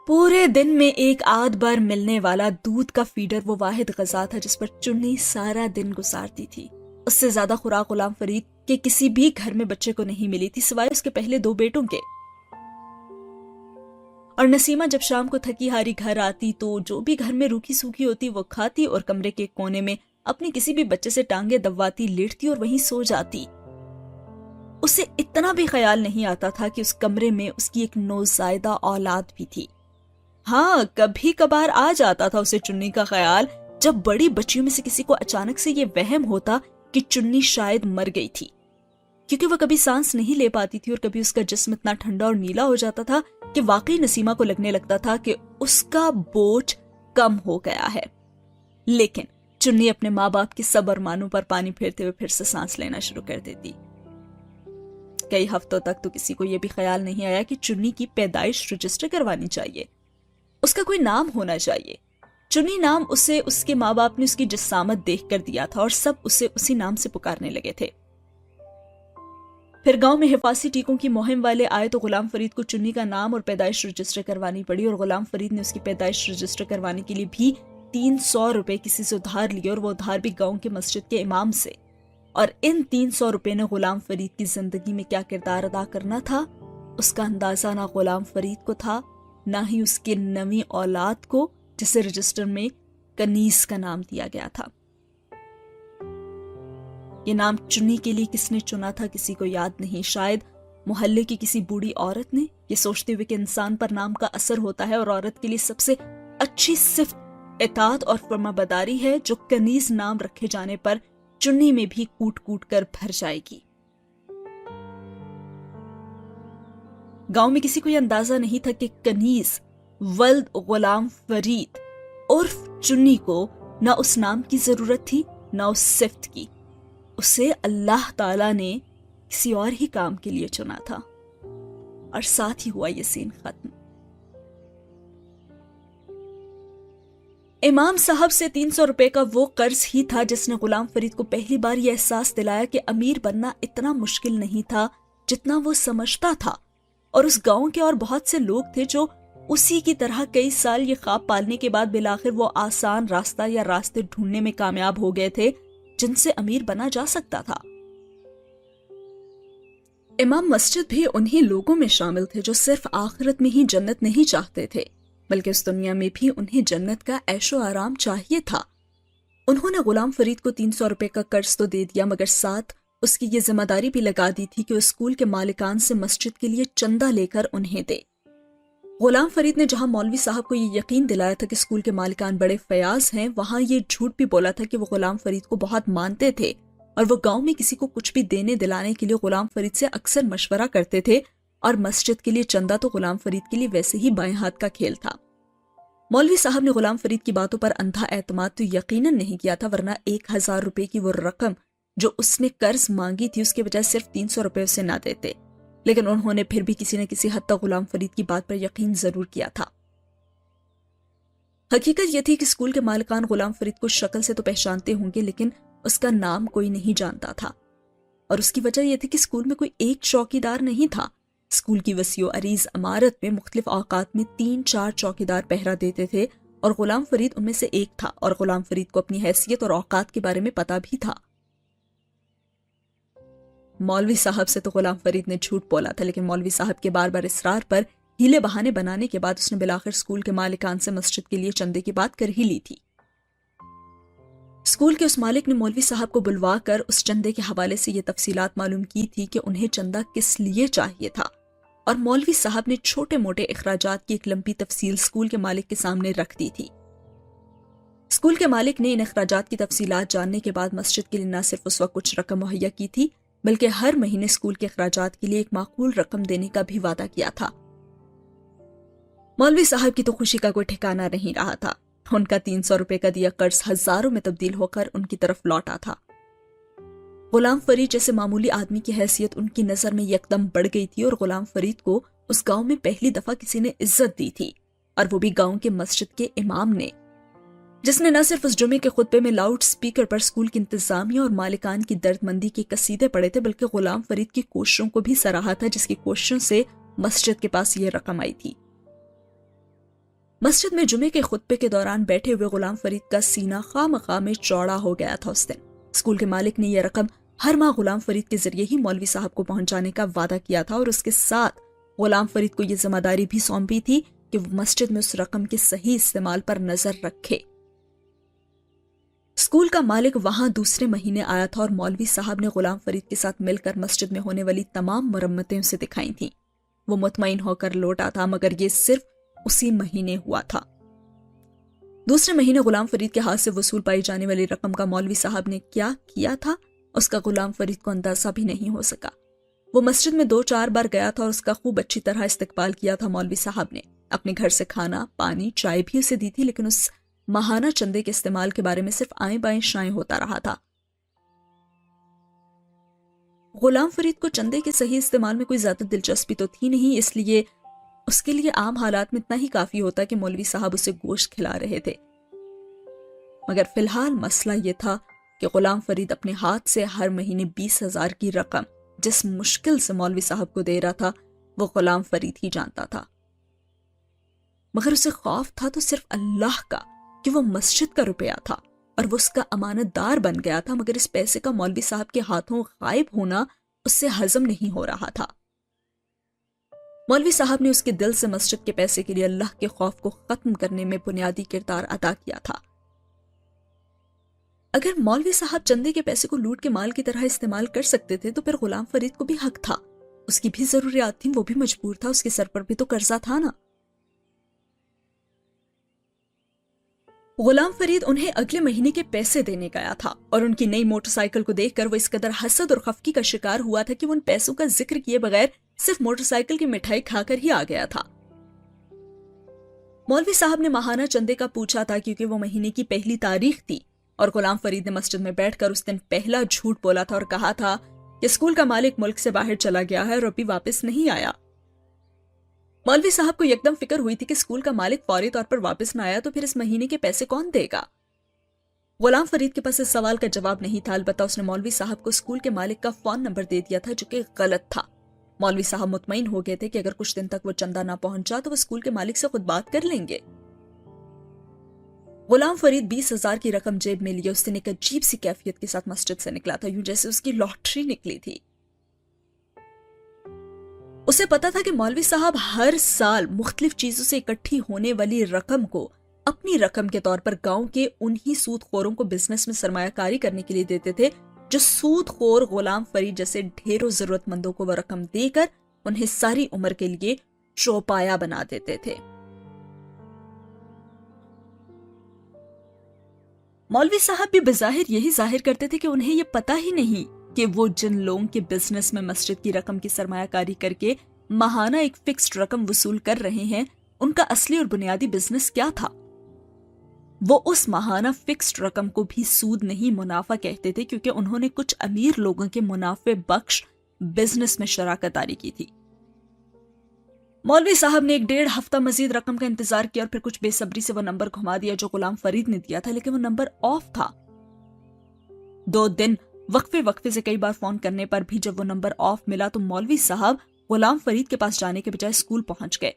پورے دن میں ایک آدھ بار ملنے والا دودھ کا فیڈر وہ واحد غذا تھا جس پر چنی سارا دن گزارتی تھی۔ اس سے زیادہ خوراک غلام فرید کے کسی بھی گھر میں بچے کو نہیں ملی تھی سوائے اس کے پہلے 2 بیٹوں کے۔ اور نسیمہ جب شام کو تھکی ہاری گھر آتی تو جو بھی گھر میں روکھی سوکھی ہوتی وہ کھاتی اور کمرے کے کونے میں اپنے کسی بھی بچے سے ٹانگیں دبواتی، لیٹتی اور وہیں سو جاتی۔ اسے اتنا بھی خیال نہیں آتا تھا کہ اس کمرے میں اس کی ایک نوزائیدہ اولاد بھی تھی۔ ہاں، کبھی کبھار آ جاتا تھا اسے چنی کا خیال، جب بڑی بچیوں میں سے کسی کو اچانک سے یہ وہم ہوتا کہ چنی شاید مر گئی تھی، کیونکہ وہ کبھی سانس نہیں لے پاتی تھی اور کبھی اس کا جسم اتنا ٹھنڈا اور نیلا ہو جاتا تھا کہ واقعی نسیمہ کو لگنے لگتا تھا کہ اس کا بوجھ کم ہو گیا ہے۔ لیکن چنی اپنے ماں باپ کے سب ارمانوں پر پانی پھیرتے ہوئے پھر سے سانس لینا شروع کر دیتی۔ کئی ہفتوں تک تو کسی کو یہ بھی خیال نہیں آیا کہ چنی کی پیدائش رجسٹر کروانی چاہیے، اس کا کوئی نام ہونا چاہیے۔ چنی نام اسے اس کے ماں باپ نے اس کی جسامت دیکھ کر دیا تھا اور سب اسے اسی نام سے پکارنے لگے تھے۔ پھر گاؤں میں حفاظتی ٹیکوں کی مہم والے آئے تو غلام فرید کو چنی کا نام اور پیدائش رجسٹر کروانی پڑی، اور غلام فرید نے اس کی پیدائش رجسٹر کروانے کے لیے بھی 300 روپے کسی سے ادھار لیے، اور وہ ادھار بھی گاؤں کے مسجد کے امام سے۔ اور ان 300 روپے نے غلام فرید کی زندگی میں کیا کردار ادا کرنا تھا، اس کا اندازہ نہ غلام فرید کو تھا، نہ ہی اس کے نویں اولاد کو، جسے رجسٹر میں کنیز کا نام دیا گیا تھا۔ یہ نام چنی کے لیے کس نے چنا تھا کسی کو یاد نہیں، شاید محلے کی کسی بوڑھی عورت نے، یہ سوچتے ہوئے کہ انسان پر نام کا اثر ہوتا ہے اور عورت کے لیے سب سے اچھی صفت اطاعت اور فرمانبرداری ہے، جو کنیز نام رکھے جانے پر چنی میں بھی کوٹ کوٹ کر بھر جائے گی۔ گاؤں میں کسی کو یہ اندازہ نہیں تھا کہ کنیز ولد غلام فرید عرف چنی کو نہ اس نام کی ضرورت تھی نہ اس صفت کی، اسے اللہ تعالیٰ نے کسی اور ہی کام کے لیے چنا تھا۔ اور ساتھ ہی ہوا یہ سین ختم۔ امام صاحب سے 300 روپے کا وہ قرض ہی تھا جس نے غلام فرید کو پہلی بار یہ احساس دلایا کہ امیر بننا اتنا مشکل نہیں تھا جتنا وہ سمجھتا تھا، اور اس گاؤں کے اور بہت سے لوگ تھے جو اسی کی طرح کئی سال یہ خواب پالنے کے بعد بالآخر وہ آسان راستہ یا راستے ڈھونڈنے میں کامیاب ہو گئے تھے جن سے امیر بنا جا سکتا تھا۔ امام مسجد بھی انہی لوگوں میں شامل تھے جو صرف آخرت میں ہی جنت نہیں چاہتے تھے بلکہ اس دنیا میں بھی انہیں جنت کا عیش و آرام چاہیے تھا۔ انہوں نے غلام فرید کو 300 روپے کا قرض تو دے دیا، مگر ساتھ اس کی یہ ذمہ داری بھی لگا دی تھی کہ وہ اسکول کے مالکان سے مسجد کے لیے چندہ لے کر انہیں دے۔ غلام فرید نے جہاں مولوی صاحب کو یہ یقین دلایا تھا کہ اسکول کے مالکان بڑے فیاض ہیں، وہاں یہ جھوٹ بھی بولا تھا کہ وہ غلام فرید کو بہت مانتے تھے، اور وہ گاؤں میں کسی کو کچھ بھی دینے دلانے کے لیے غلام فرید سے اکثر مشورہ کرتے تھے، اور مسجد کے لیے چندہ تو غلام فرید کے لیے ویسے ہی بائیں ہاتھ کا کھیل تھا۔ مولوی صاحب نے غلام فرید کی باتوں پر اندھا اعتماد تو یقیناً نہیں کیا تھا، ورنہ 1000 روپے کی وہ رقم جو اس نے قرض مانگی تھی اس کے بجائے صرف 300 روپے اسے نہ دیتے، لیکن انہوں نے پھر بھی کسی نہ کسی حد تک غلام فرید کی بات پر یقین ضرور کیا تھا۔ حقیقت یہ تھی کہ اسکول کے مالکان غلام فرید کو شکل سے تو پہچانتے ہوں گے، لیکن اس کا نام کوئی نہیں جانتا تھا، اور اس کی وجہ یہ تھی کہ اسکول میں کوئی ایک چوکیدار نہیں تھا۔ اسکول کی وسیع و عریض عمارت میں مختلف اوقات میں 3-4 چوکیدار پہرا دیتے تھے، اور غلام فرید ان میں سے ایک تھا، اور غلام فرید کو اپنی حیثیت اور اوقات کے بارے میں پتا بھی تھا۔ مولوی صاحب سے تو غلام فرید نے جھوٹ بولا تھا، لیکن مولوی صاحب کے بار بار اصرار پر ہیلے بہانے بنانے کے بعد اس نے بالآخر اسکول کے مالکان سے مسجد کے لیے چندے کی بات کر ہی لی تھی۔ اسکول کے اس مالک نے مولوی صاحب کو بلوا کر اس چندے کے حوالے سے یہ تفصیلات معلوم کی تھی کہ انہیں چندہ کس لیے چاہیے تھا، اور مولوی صاحب نے چھوٹے موٹے اخراجات کی ایک لمبی تفصیل اسکول کے مالک کے سامنے رکھ دی تھی۔ اسکول کے مالک نے ان اخراجات کی تفصیلات جاننے کے بعد مسجد کے لیے نہ صرف اس وقت کچھ رقم مہیا کی تھی بلکہ ہر مہینے اسکول کے اخراجات کے لیے ایک معقول رقم دینے کا بھی وعدہ کیا تھا۔ مولوی صاحب کی تو خوشی کا کوئی ٹھکانہ نہیں رہا تھا۔ ان کا 300 روپے کا دیا قرض ہزاروں میں تبدیل ہو کر ان کی طرف لوٹا تھا۔ غلام فرید جیسے معمولی آدمی کی حیثیت ان کی نظر میں یکدم بڑھ گئی تھی، اور غلام فرید کو اس گاؤں میں پہلی دفعہ کسی نے عزت دی تھی، اور وہ بھی گاؤں کے مسجد کے امام نے، جس نے نہ صرف اس جمعے کے خطبے میں لاؤڈ سپیکر پر اسکول کی انتظامیہ اور مالکان کی درد مندی کے قصیدے پڑھے تھے، بلکہ غلام فرید کی کوششوں کو بھی سراہا تھا، جس کی کوششوں سے مسجد کے پاس یہ رقم آئی تھی۔ مسجد میں جمعے کے خطبے کے دوران بیٹھے ہوئے غلام فرید کا سینہ خواہ مخواہ میں چوڑا ہو گیا تھا اس دن۔ اسکول کے مالک نے یہ رقم ہر ماہ غلام فرید کے ذریعے ہی مولوی صاحب کو پہنچانے کا وعدہ کیا تھا، اور اس کے ساتھ غلام فرید کو یہ ذمہ داری بھی سونپی تھی کہ وہ مسجد میں اس رقم کے صحیح استعمال پر نظر رکھے۔ स्कूल का मालिक वहां दूसरे महीने आया था और मौलवी साहब ने गुलाम फरीद के साथ मिलकर मस्जिद में होने वाली तमाम मरम्मतें उसे दिखाई थीं। वो मुतमईन होकर लौटा था, मगर ये सिर्फ उसी महीने हुआ था। दूसरे महीने गुलाम फरीद के हाथ से वसूल पाई जाने वाली रकम का मौलवी साहब ने क्या किया था, उसका गुलाम फरीद को अंदाजा भी नहीं हो सका। वो मस्जिद में 2-4 बार गया था और उसका खूब अच्छी तरह इस्तकबाल किया था मौलवी साहब ने। अपने घर से खाना, पानी, चाय भी उसे दी थी, लेकिन उस महाना चंदे के इस्तेमाल के बारे में सिर्फ आएं बाएं शाएं होता रहा था। गुलाम फरीद को चंदे के सही इस्तेमाल में कोई ज्यादा दिलचस्पी तो थी नहीं, इसलिए उसके लिए आम हालात में इतना ही काफी होता कि मौलवी साहब उसे गोश्त खिला रहे थे। मगर फिलहाल मसला यह था कि गुलाम फरीद अपने हाथ से हर महीने 20,000 की रकम जिस मुश्किल से मौलवी साहब को दे रहा था, वो गुलाम फरीद ही जानता था। मगर उसे खौफ था तो सिर्फ अल्लाह का कि वो मस्जिद का रुपया था और वो उसका अमानतदार बन गया था, मगर इस पैसे का मौलवी साहब के हाथों गायब होना उससे हजम नहीं हो रहा था। मौलवी साहब ने उसके दिल से मस्जिद के पैसे के लिए अल्लाह के खौफ को खत्म करने में बुनियादी किरदार अदा किया था। अगर मौलवी साहब चंदे के पैसे को लूट के माल की तरह इस्तेमाल कर सकते थे तो फिर गुलाम फरीद को भी हक था। उसकी भी जरूरियात थी, वो भी मजबूर था, उसके सर पर भी तो कर्जा था ना। गुलाम फरीद उन्हें अगले महीने के पैसे देने गया था और उनकी नई मोटरसाइकिल को देखकर वो इस कदर हसद और खफकी का शिकार हुआ था कि वो उन पैसों का जिक्र किए बगैर सिर्फ मोटरसाइकिल की मिठाई खाकर ही आ गया था। मौलवी साहब ने माहाना चंदे का पूछा था क्योंकि वो महीने की पहली तारीख थी और गुलाम फरीद ने मस्जिद में बैठकर उस दिन पहला झूठ बोला था और कहा था कि स्कूल का मालिक मुल्क से बाहर चला गया है और अभी वापस नहीं आया। मौलवी साहब को एकदम फिक्र हुई थी कि स्कूल का मालिक फौरी तौर पर वापस न आया तो फिर इस महीने के पैसे कौन देगा। गुलाम फरीद के पास इस सवाल का जवाब नहीं था, अलबत्ता उसने मौलवी साहब को स्कूल के मालिक का फोन नंबर दे दिया था जो कि गलत था। मौलवी साहब मुतमईन हो गए थे कि अगर कुछ दिन तक वो चंदा ना पहुंचा तो वो स्कूल के मालिक से खुद बात कर लेंगे। गुलाम फरीद 20,000 की रकम जेब में लिए उस दिन एक अजीब सी कैफियत के साथ मस्जिद से निकला था, यूं जैसे उसकी लॉटरी निकली थी। उसे पता था कि मौलवी साहब हर साल मुख्तलिफ चीजों से इकट्ठी होने वाली रकम को अपनी रकम के तौर पर गांव के उन्हीं सूदखोरों को बिजनेस में सरमायाकारी करने के लिए देते थे जो सूदखोर गुलाम फरीद जैसे ढेरों जरूरतमंदों को वो रकम देकर उन्हें सारी उम्र के लिए चौपाया बना देते थे। मौलवी साहब भी बज़ाहिर यही जाहिर करते थे कि उन्हें यह पता ही नहीं कि वो जिन लोगों के बिजनेस में मस्जिद की रकम की सरमायाकारी करके माहाना एक फिक्स्ड रकम वसूल कर रहे हैं, उनका असली और बुनियादी बिजनेस क्या था। वो उस माहाना फिक्स्ड रकम को भी सूद नहीं मुनाफा कहते थे क्योंकि उन्होंने कुछ अमीर लोगों के मुनाफे बख्श बिजनेस में शराकत दारी की थी। मौलवी साहब ने 1-1.5 हफ्ता मजीद रकम का इंतजार किया और फिर कुछ बेसब्री से वो नंबर घुमा दिया जो गुलाम फरीद ने दिया था, लेकिन वो नंबर ऑफ था। 2 दिन वक्फे से कई बार फोन करने पर भी जब वो नंबर ऑफ मिला तो मौलवी साहब गुलाम फरीद के पास जाने के बजाय स्कूल पहुंच गए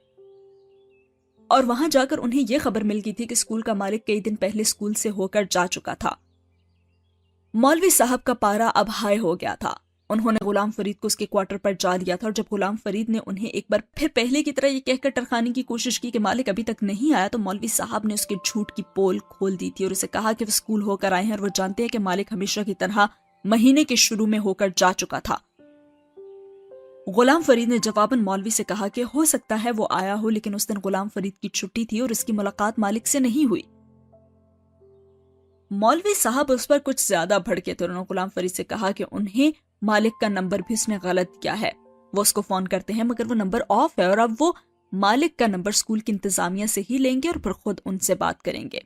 और वहां जाकर उन्हें यह खबर मिल गई थी कि स्कूल का मालिक कई दिन पहले स्कूल से होकर जा चुका था। मौलवी साहब का पारा अब हाई हो गया था। उन्होंने गुलाम फरीद को उसके क्वार्टर पर जा लिया था और जब गुलाम फरीद ने उन्हें एक बार फिर पहले की तरह यह कहकर टरखाने की कोशिश की कि मालिक अभी तक नहीं आया तो मौलवी साहब ने उसके झूठ की पोल खोल दी थी और उसे कहा कि वो स्कूल होकर आए हैं और वो जानते हैं कि मालिक हमेशा की तरह महीने के शुरू में होकर जा चुका था। गुलाम फरीद ने जवाबन मौलवी से कहा कि हो सकता है वो आया हो, लेकिन उस दिन गुलाम फरीद की छुट्टी थी और उसकी मुलाकात मालिक से नहीं हुई। मौलवी साहब उस पर कुछ ज्यादा भड़के थे। उन्होंने गुलाम फरीद से कहा कि उन्हें मालिक का नंबर भी उसने गलत किया है, वो उसको फोन करते हैं मगर वो नंबर ऑफ है और अब वो मालिक का नंबर स्कूल की इंतजामिया से ही लेंगे और फिर खुद उनसे बात करेंगे।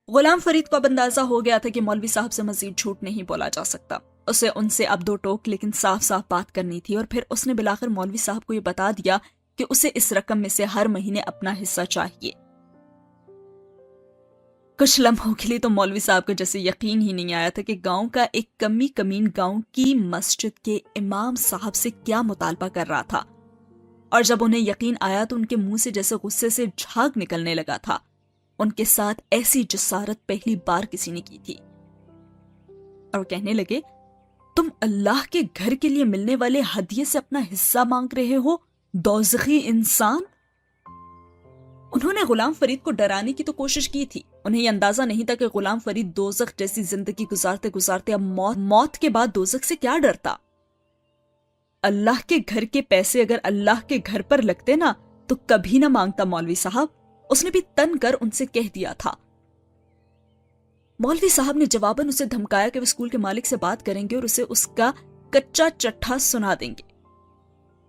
गुलाम फरीद को अब अंदाजा हो गया था कि मौलवी साहब से मजीद झूठ नहीं बोला जा सकता। उसे उनसे अब 2 टोक लेकिन साफ साफ बात करनी थी और फिर उसने बिलाखिर मौलवी साहब को यह बता दिया कि उसे इस रकम में से हर महीने अपना हिस्सा चाहिए। कुछ लम्हों के लिए तो मौलवी साहब को जैसे यकीन ही नहीं आया था कि गांव का एक कमी कमीन गांव की मस्जिद के इमाम साहब से क्या मुतालबा कर रहा था, और जब उन्हें यकीन आया तो उनके मुंह से जैसे गुस्से से झाग निकलने लगा था। उनके साथ ऐसी जसारत पहली बार किसी ने की थी और कहने लगे, तुम अल्लाह के घर के लिए मिलने वाले हदिये से अपना हिस्सा मांग रहे हो, दोज़खी इंसान। उन्होंने गुलाम फरीद को डराने की तो कोशिश की थी। उन्हें यह अंदाजा नहीं था कि गुलाम फरीद दोज़ख जैसी जिंदगी गुजारते गुजारते अब मौत के बाद दोज़ख से क्या डरता। अल्लाह के घर के पैसे अगर अल्लाह के घर पर लगते ना तो कभी ना मांगता मौलवी साहब, उसने भी तन कर उनसे कह दिया था। मौलवी साहब ने जवाबन उसे धमकाया कि वो स्कूल के मालिक से बात करेंगे और उसे उसका कच्चा चट्ठा सुना देंगे।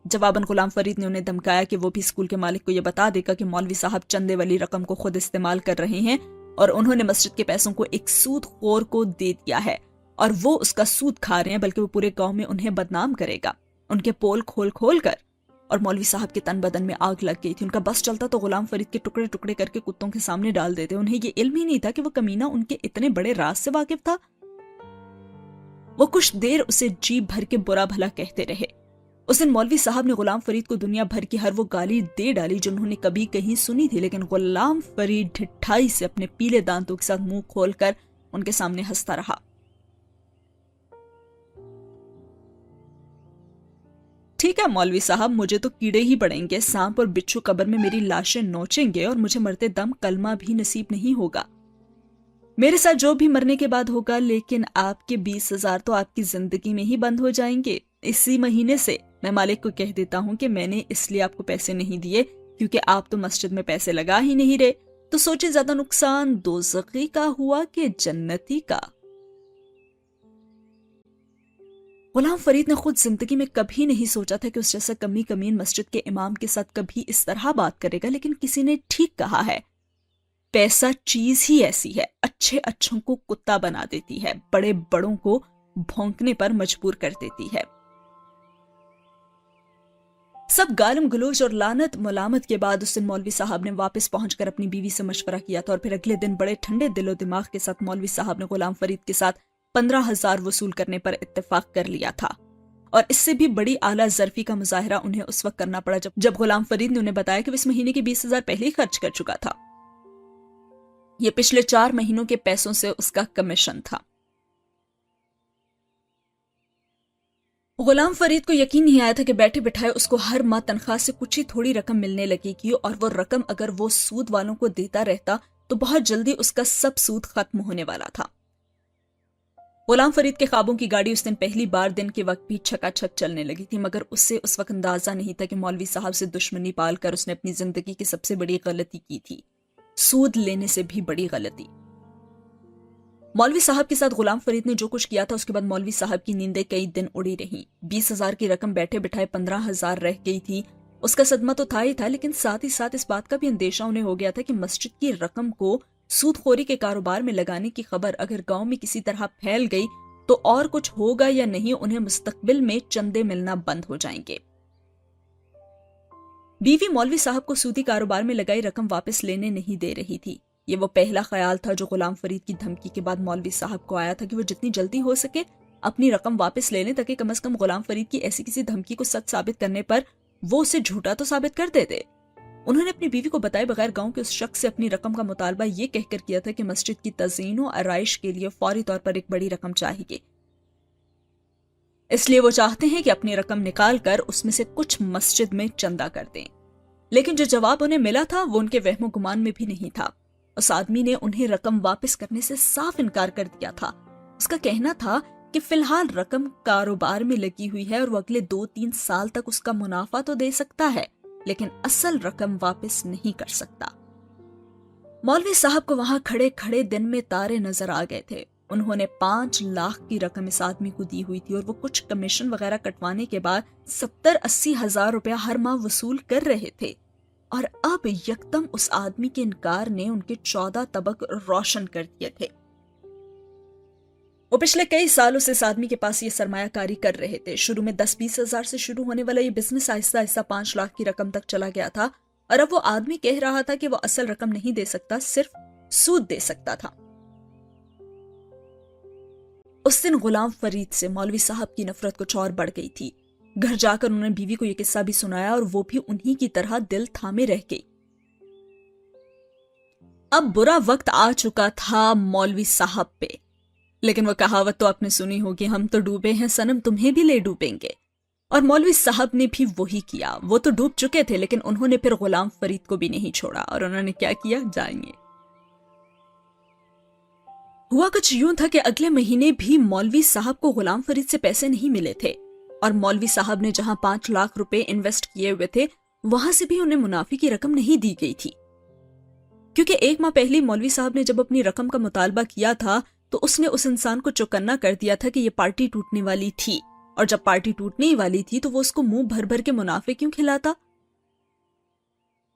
जवाबन गुलाम फरीद ने उन्हें धमकाया कि वो भी स्कूल के मालिक को यह बता देगा कि मौलवी साहब चंदे वाली रकम को खुद इस्तेमाल कर रहे हैं और उन्होंने मस्जिद के पैसों को एक सूदखोर को दे दिया है और वो उसका सूद खा रहे हैं, बल्कि वो पूरे गांव में उन्हें बदनाम करेगा, उनके पोल खोल खोल कर। और मौलवी साहब के तन बदन में आग लग गई थी। उनका बस चलता तो गुलाम फरीद के टुकड़े टुकड़े करके कुत्तों के सामने डाल देते। उन्हें ये इल्म ही नहीं था कि वो कमीना उनके इतने बड़े राज से वाकिफ था। वो कुछ देर उसे जी भर के बुरा भला कहते रहे। उस दिन मौलवी साहब ने गुलाम फरीद को दुनिया भर की हर वो गाली दे डाली जो उन्होंने कभी कहीं सुनी थी, लेकिन गुलाम फरीद ढिठाई से अपने पीले दांतों के साथ मुंह खोलकर उनके सामने हंसता रहा। ठीक है मौलवी साहब, मुझे तो कीड़े ही पड़ेंगे, सांप और बिच्छू कब्र में मेरी लाशें नोचेंगे और मुझे मरते दम कलमा भी नसीब नहीं होगा। मेरे साथ जो भी मरने के बाद होगा, लेकिन आपके 20,000 तो आपकी जिंदगी में ही बंद हो जाएंगे। इसी महीने से मैं मालिक को कह देता हूं कि मैंने इसलिए आपको पैसे नहीं दिए क्योंकि आप तो मस्जिद में पैसे लगा ही नहीं रहे, तो सोचे ज्यादा नुकसान दोज़खी का हुआ कि जन्नती का। गुलाम फरीद ने खुद जिंदगी में कभी नहीं सोचा था कि उस जैसा कमी कमीन मस्जिद के इमाम के साथ कभी इस तरह बात करेगा, लेकिन किसी ने ठीक कहा है, पैसा चीज ही ऐसी है, अच्छे अच्छों को कुत्ता बना देती है, बड़े बड़ों को भौंकने पर मजबूर कर देती है। सब गालम गलोच और लानत मुलामत के बाद उस दिन मौलवी साहब ने वापस पहुंचकर अपनी बीवी से मशवरा किया था और फिर अगले दिन बड़े ठंडे दिलो दिमाग के साथ मौलवी साहब ने गुलाम फरीद के साथ 15,000 वसूल करने पर इत्तेफाक कर लिया था। और इससे भी बड़ी आला ज़र्फी का मुजाहरा उन्हें उस वक्त करना पड़ा जब गुलाम फरीद ने उन्हें बताया कि वो इस महीने के 20,000 पहले ही खर्च कर चुका था। ये पिछले 4 महीनों के पैसों से उसका कमीशन था। गुलाम फरीद को यकीन नहीं आया था कि बैठे बिठाए उसको हर माह तनख्वाह से कुछ ही थोड़ी रकम मिलने लगेगी और वो रकम अगर वो सूद वालों को देता रहता तो बहुत जल्दी उसका सब सूद खत्म होने वाला था। गुलाम फरीद के ख्वाबों की गाड़ी उस दिन पहली बार दिन के वक्त भी छकाछक चलने लगी थी, मगर उससे उस वक्त अंदाजा नहीं था कि मौलवी साहब से दुश्मनी पालकर उसने अपनी जिंदगी की सबसे बड़ी गलती की थी, सूद लेने से भी बड़ी गलती। मौलवी साहब के साथ गुलाम फरीद ने जो कुछ किया था उसके बाद मौलवी साहब की नींदें कई दिन उड़ी रहीं। 20,000 की रकम बैठे बिठाए 15,000 रह गई थी। उसका सदमा तो था ही था, लेकिन साथ ही साथ इस बात का भी अंदेशा उन्हें हो गया था कि मस्जिद की रकम को सूदखोरी के कारोबार में लगाने की खबर अगर गांव में किसी तरह फैल गई तो और कुछ होगा या नहीं, उन्हें मुस्तकबिल में चंदे मिलना बंद हो जाएंगे। बीवी मौलवी साहब को सूदी कारोबार में लगाई रकम वापस लेने नहीं दे रही थी। ये वो पहला ख्याल था जो गुलाम फरीद की धमकी के बाद मौलवी साहब को आया था कि वो जितनी जल्दी हो सके अपनी रकम वापस ले लें, ताकि कम से कम गुलाम फरीद की ऐसी किसी धमकी को सच साबित करने पर वो उसे झूठा तो साबित कर देते। उन्होंने अपनी बीवी को बताए बगैर गांव के उस शख्स से अपनी रकम का मुतालबा ये कहकर किया था कि मस्जिद की तज़ीन और आराइश के लिए फौरी तौर पर एक बड़ी रकम चाहिए, इसलिए वो चाहते हैं कि अपनी रकम निकाल कर उसमें से कुछ मस्जिद में चंदा कर दें। लेकिन जो जवाब उन्हें मिला था वो उनके वहमो गुमान में भी नहीं था। उस आदमी ने उन्हें रकम वापस करने से साफ इनकार कर दिया था। उसका कहना था कि फिलहाल रकम कारोबार में लगी हुई है और वो अगले 2-3 साल तक उसका मुनाफा तो दे सकता है, लेकिन असल रकम वापस नहीं कर सकता। मौलवी साहब को वहां खड़े खड़े दिन में तारे नजर आ गए थे। उन्होंने 5 लाख की रकम इस आदमी को दी हुई थी और वो कुछ कमीशन वगैरह कटवाने के बाद 70-80 हजार रुपया हर माह वसूल कर रहे थे। और अब यकदम उस आदमी के इनकार ने उनके 14 तबक रोशन कर दिए थे। वो पिछले कई सालों से इस आदमी के पास ये सरमायाकारी कर रहे थे। शुरू में 10-20 हजार से शुरू होने वाला ये बिजनेस आहिस्ता आहिस्ता 5 लाख की रकम तक चला गया था और अब वो आदमी कह रहा था कि वो असल रकम नहीं दे सकता, सिर्फ सूद दे सकता था। उस दिन गुलाम फरीद से मौलवी साहब की नफरत कुछ और बढ़ गई थी। घर जाकर उन्होंने बीवी को यह किस्सा भी सुनाया और वो भी उन्हीं की तरह दिल थामे रह गई। अब बुरा वक्त आ चुका था मौलवी साहब पे, लेकिन वो कहावत तो आपने सुनी होगी, हम तो डूबे हैं सनम तुम्हें भी ले डूबेंगे। اور مولوی صاحب نے بھی وہی کیا. وہ تو ڈوب چکے تھے لیکن انہوں نے پھر غلام فرید کو بھی نہیں چھوڑا. اور انہوں نے کیا کیا جانیے. ہوا کچھ یوں تھا کہ اگلے مہینے بھی مولوی صاحب کو غلام فرید سے پیسے نہیں ملے تھے اور مولوی صاحب نے جہاں 5 لاکھ روپے انویسٹ کیے ہوئے تھے وہاں سے بھی انہیں منافع کی رقم نہیں دی گئی تھی. کیونکہ 1 ماہ پہلے مولوی صاحب نے جب اپنی رقم کا مطالبہ کیا تھا تو اس نے اس انسان کو چوکنا کر دیا تھا کہ یہ پارٹی ٹوٹنے والی تھی اور جب پارٹی ٹوٹنے ہی والی تھی تو وہ اس کو منہ بھر بھر کے منافع کیوں کھلاتا.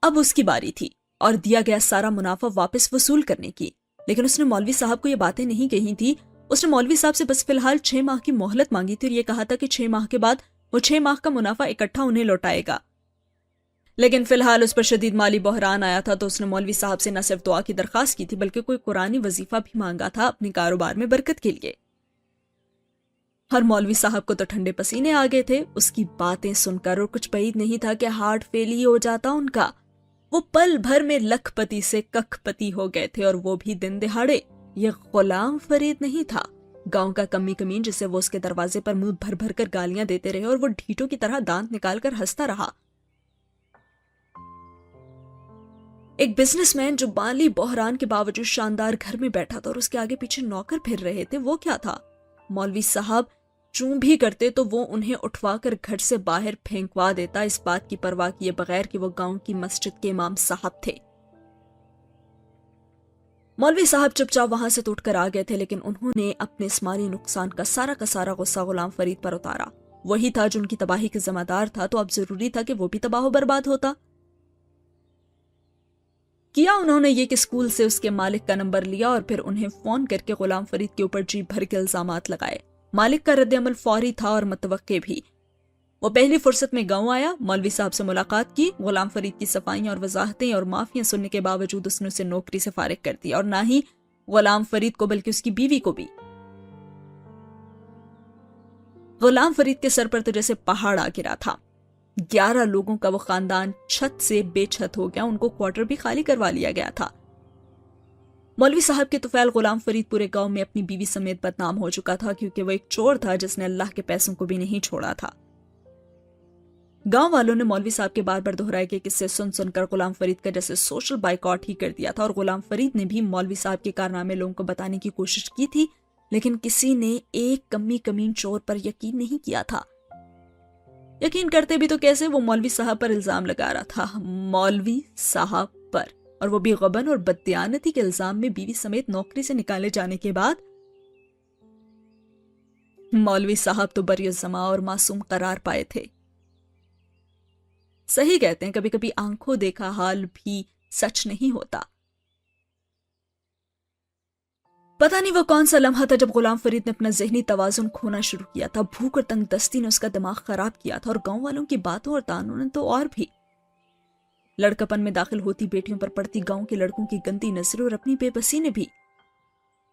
اب اس کی باری تھی اور دیا گیا سارا منافع واپس وصول کرنے کی. لیکن اس نے مولوی صاحب کو یہ باتیں نہیں کہی تھی. اس نے مولوی صاحب سے بس فی الحال 6 ماہ کی مہلت مانگی تھی اور یہ کہا تھا کہ 6 ماہ کے بعد وہ 6 ماہ کا منافع اکٹھا انہیں لوٹائے گا. لیکن فی الحال اس پر شدید مالی بحران آیا تھا تو اس نے مولوی صاحب سے نہ صرف دعا کی درخواست کی تھی بلکہ کوئی قرآنی وظیفہ بھی مانگا تھا اپنے کاروبار میں برکت کے لیے. اور مولوی صاحب کو تو ٹھنڈے پسینے آ گئے تھے اس کی باتیں سن کر. اور کچھ بعید نہیں تھا کہ ہارٹ فیل ہی ہو جاتا ان کا. وہ پل بھر میں لکھ پتی سے ککھ پتی ہو گئے تھے اور وہ بھی دن دہاڑے. یہ غلام فرید نہیں تھا، گاؤں کا کمی کمین جسے وہ اس کے دروازے پر منہ بھر بھر کر گالیاں دیتے رہے اور وہ ڈھیٹوں کی طرح دانت نکال کر ہنستا رہا. ایک بزنس مین جو مالی بحران کے باوجود شاندار گھر میں بیٹھا تھا اور اس کے آگے پیچھے نوکر پھر رہے تھے، وہ کیا تھا؟ مولوی صاحب چوں بھی کرتے تو وہ انہیں اٹھوا کر گھر سے باہر پھینکوا دیتا، اس بات کی پرواہ کیے بغیر کہ وہ گاؤں کی مسجد کے امام صاحب تھے. مولوی صاحب چپ چاپ وہاں سے ٹوٹ کر آ گئے تھے لیکن انہوں نے اپنے اس مالی نقصان کا سارا غصہ غلام فرید پر اتارا. وہی تھا جو ان کی تباہی کے ذمہ دار تھا تو اب ضروری تھا کہ وہ بھی تباہ و برباد ہوتا. کیا انہوں نے یہ کہ اسکول سے اس کے مالک کا نمبر لیا اور پھر انہیں فون کر کے غلام فرید کے اوپر جی بھر کے الزامات لگائے. مالک کا رد عمل فوری تھا اور متوقع بھی. وہ پہلی فرصت میں گاؤں آیا، مولوی صاحب سے ملاقات کی. غلام فرید کی صفائیاں اور وضاحتیں اور معافیاں سننے کے باوجود اس نے اسے نوکری سے فارغ کر دیا اور نہ ہی غلام فرید کو بلکہ اس کی بیوی کو بھی. غلام فرید کے سر پر تو جیسے پہاڑ آ گرا تھا. 11 لوگوں کا وہ خاندان چھت سے بے چھت ہو گیا. ان کو کوارٹر بھی خالی کروا لیا گیا تھا. مولوی صاحب کے طفیل غلام فرید پورے گاؤں میں اپنی بیوی سمیت بدنام ہو چکا تھا کیونکہ وہ ایک چور تھا جس نے اللہ کے پیسوں کو بھی نہیں چھوڑا تھا. گاؤں والوں نے مولوی صاحب کے بار بار دہرائے گئے قصے سن سن کر غلام فرید کا جیسے سوشل بائیکاٹ ہی کر دیا تھا. اور غلام فرید نے بھی مولوی صاحب کے کارنامے لوگوں کو بتانے کی کوشش کی تھی لیکن کسی نے ایک کمی کمین چور پر یقین نہیں کیا تھا. یقین کرتے بھی تو کیسے؟ وہ مولوی صاحب پر الزام لگا رہا تھا، مولوی صاحب پر، اور وہ بھی غبن اور بددیانتی کے الزام میں بیوی سمیت نوکری سے نکالے جانے کے بعد. مولوی صاحب تو بری الزما اور معصوم قرار پائے تھے. صحیح کہتے ہیں کبھی کبھی آنکھوں دیکھا حال بھی سچ نہیں ہوتا. پتہ نہیں وہ کون سا لمحہ تھا جب غلام فرید نے اپنا ذہنی توازن کھونا شروع کیا تھا. بھوک اور تنگ دستی نے اس کا دماغ خراب کیا تھا اور گاؤں والوں کی باتوں اور تانوں نے تو اور بھی. لڑکپن میں داخل ہوتی بیٹیوں پر پڑتی گاؤں کے لڑکوں کی گندی نظریں اور اپنی بے بسی نے بھی،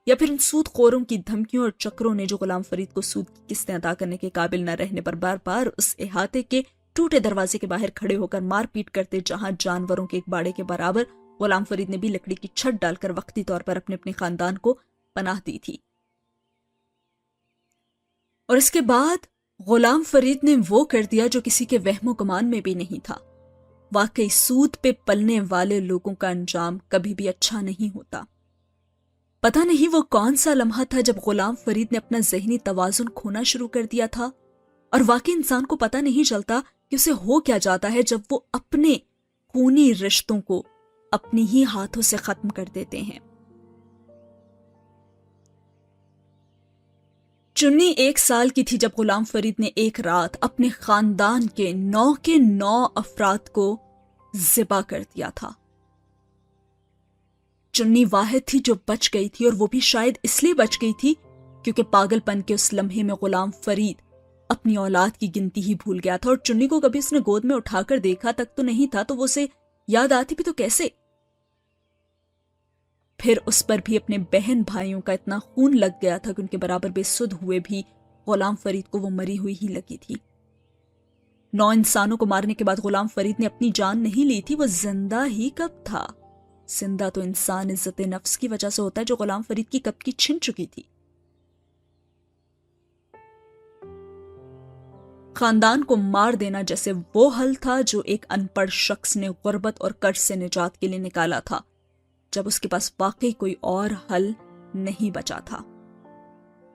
یا پھر ان سود خوروں کی دھمکیوں اور چکروں نے جو غلام فرید کو سود کی قسطیں ادا کرنے کے قابل نہ رہنے پر بار بار اس احاطے کے ٹوٹے دروازے کے باہر کھڑے ہو کر مار پیٹ کرتے جہاں جانوروں کے ایک باڑے کے برابر. غلام فرید نے بھی لکڑی کی چھت ڈال کر وقتی طور پر اپنے خاندان کو پناہ دی تھی. اور اس کے بعد غلام فرید نے وہ کر دیا جو کسی کے وہم و گمان میں بھی نہیں تھا. واقعی سود پہ پلنے والے لوگوں کا انجام کبھی بھی اچھا نہیں ہوتا. پتہ نہیں وہ کون سا لمحہ تھا جب غلام فرید نے اپنا ذہنی توازن کھونا شروع کر دیا تھا. اور واقعی انسان کو پتہ نہیں چلتا کہ اسے ہو کیا جاتا ہے جب وہ اپنے خونی رشتوں کو اپنی ہی ہاتھوں سے ختم کر دیتے ہیں. چنی 1 سال کی تھی جب غلام فرید نے ایک رات اپنے خاندان کے 9 افراد کو ذبح کر دیا تھا. چنی واحد تھی جو بچ گئی تھی اور وہ بھی شاید اس لیے بچ گئی تھی کیونکہ پاگل پن کے اس لمحے میں غلام فرید اپنی اولاد کی گنتی ہی بھول گیا تھا. اور چنی کو کبھی اس نے گود میں اٹھا کر دیکھا تک تو نہیں تھا تو وہ اسے یاد آتی بھی تو کیسے. پھر اس پر بھی اپنے بہن بھائیوں کا اتنا خون لگ گیا تھا کہ ان کے برابر بے سدھ ہوئے بھی غلام فرید کو وہ مری ہوئی ہی لگی تھی. 9 انسانوں کو مارنے کے بعد غلام فرید نے اپنی جان نہیں لی تھی. وہ زندہ ہی کب تھا؟ زندہ تو انسان عزت نفس کی وجہ سے ہوتا ہے جو غلام فرید کی کب کی چھن چکی تھی. خاندان کو مار دینا جیسے وہ حل تھا جو ایک ان پڑھ شخص نے غربت اور قرض سے نجات کے لیے نکالا تھا، جب اس کے پاس واقعی کوئی اور حل نہیں بچا تھا۔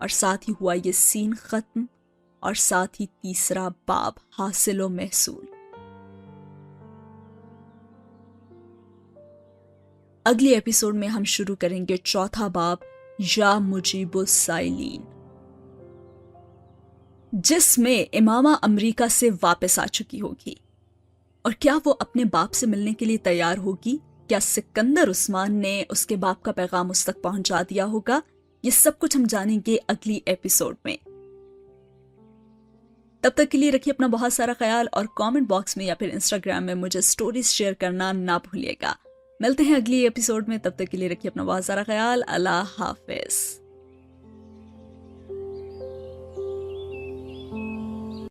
اور ساتھ ہی ہوا یہ سین ختم، اور ساتھ ہی تیسرا باب حاصل و محصول۔ اگلی ایپیسوڈ میں ہم شروع کریں گے چوتھا باب یا مجیب السائلین، جس میں امامہ امریکہ سے واپس آ چکی ہوگی، اور کیا وہ اپنے باپ سے ملنے کے لیے تیار ہوگی؟ کیا سکندر عثمان نے اس کے باپ کا پیغام اس تک پہنچا دیا ہوگا؟ یہ سب کچھ ہم جانیں گے اگلی ایپیسوڈ میں۔ تب تک کے لیے رکھیے اپنا بہت سارا خیال، اور کامنٹ باکس میں یا پھر انسٹاگرام میں مجھے سٹوریز شیئر کرنا نہ بھولیے گا۔ ملتے ہیں اگلی ایپیسوڈ میں، تب تک کے لیے رکھیے اپنا بہت سارا خیال۔ اللہ حافظ۔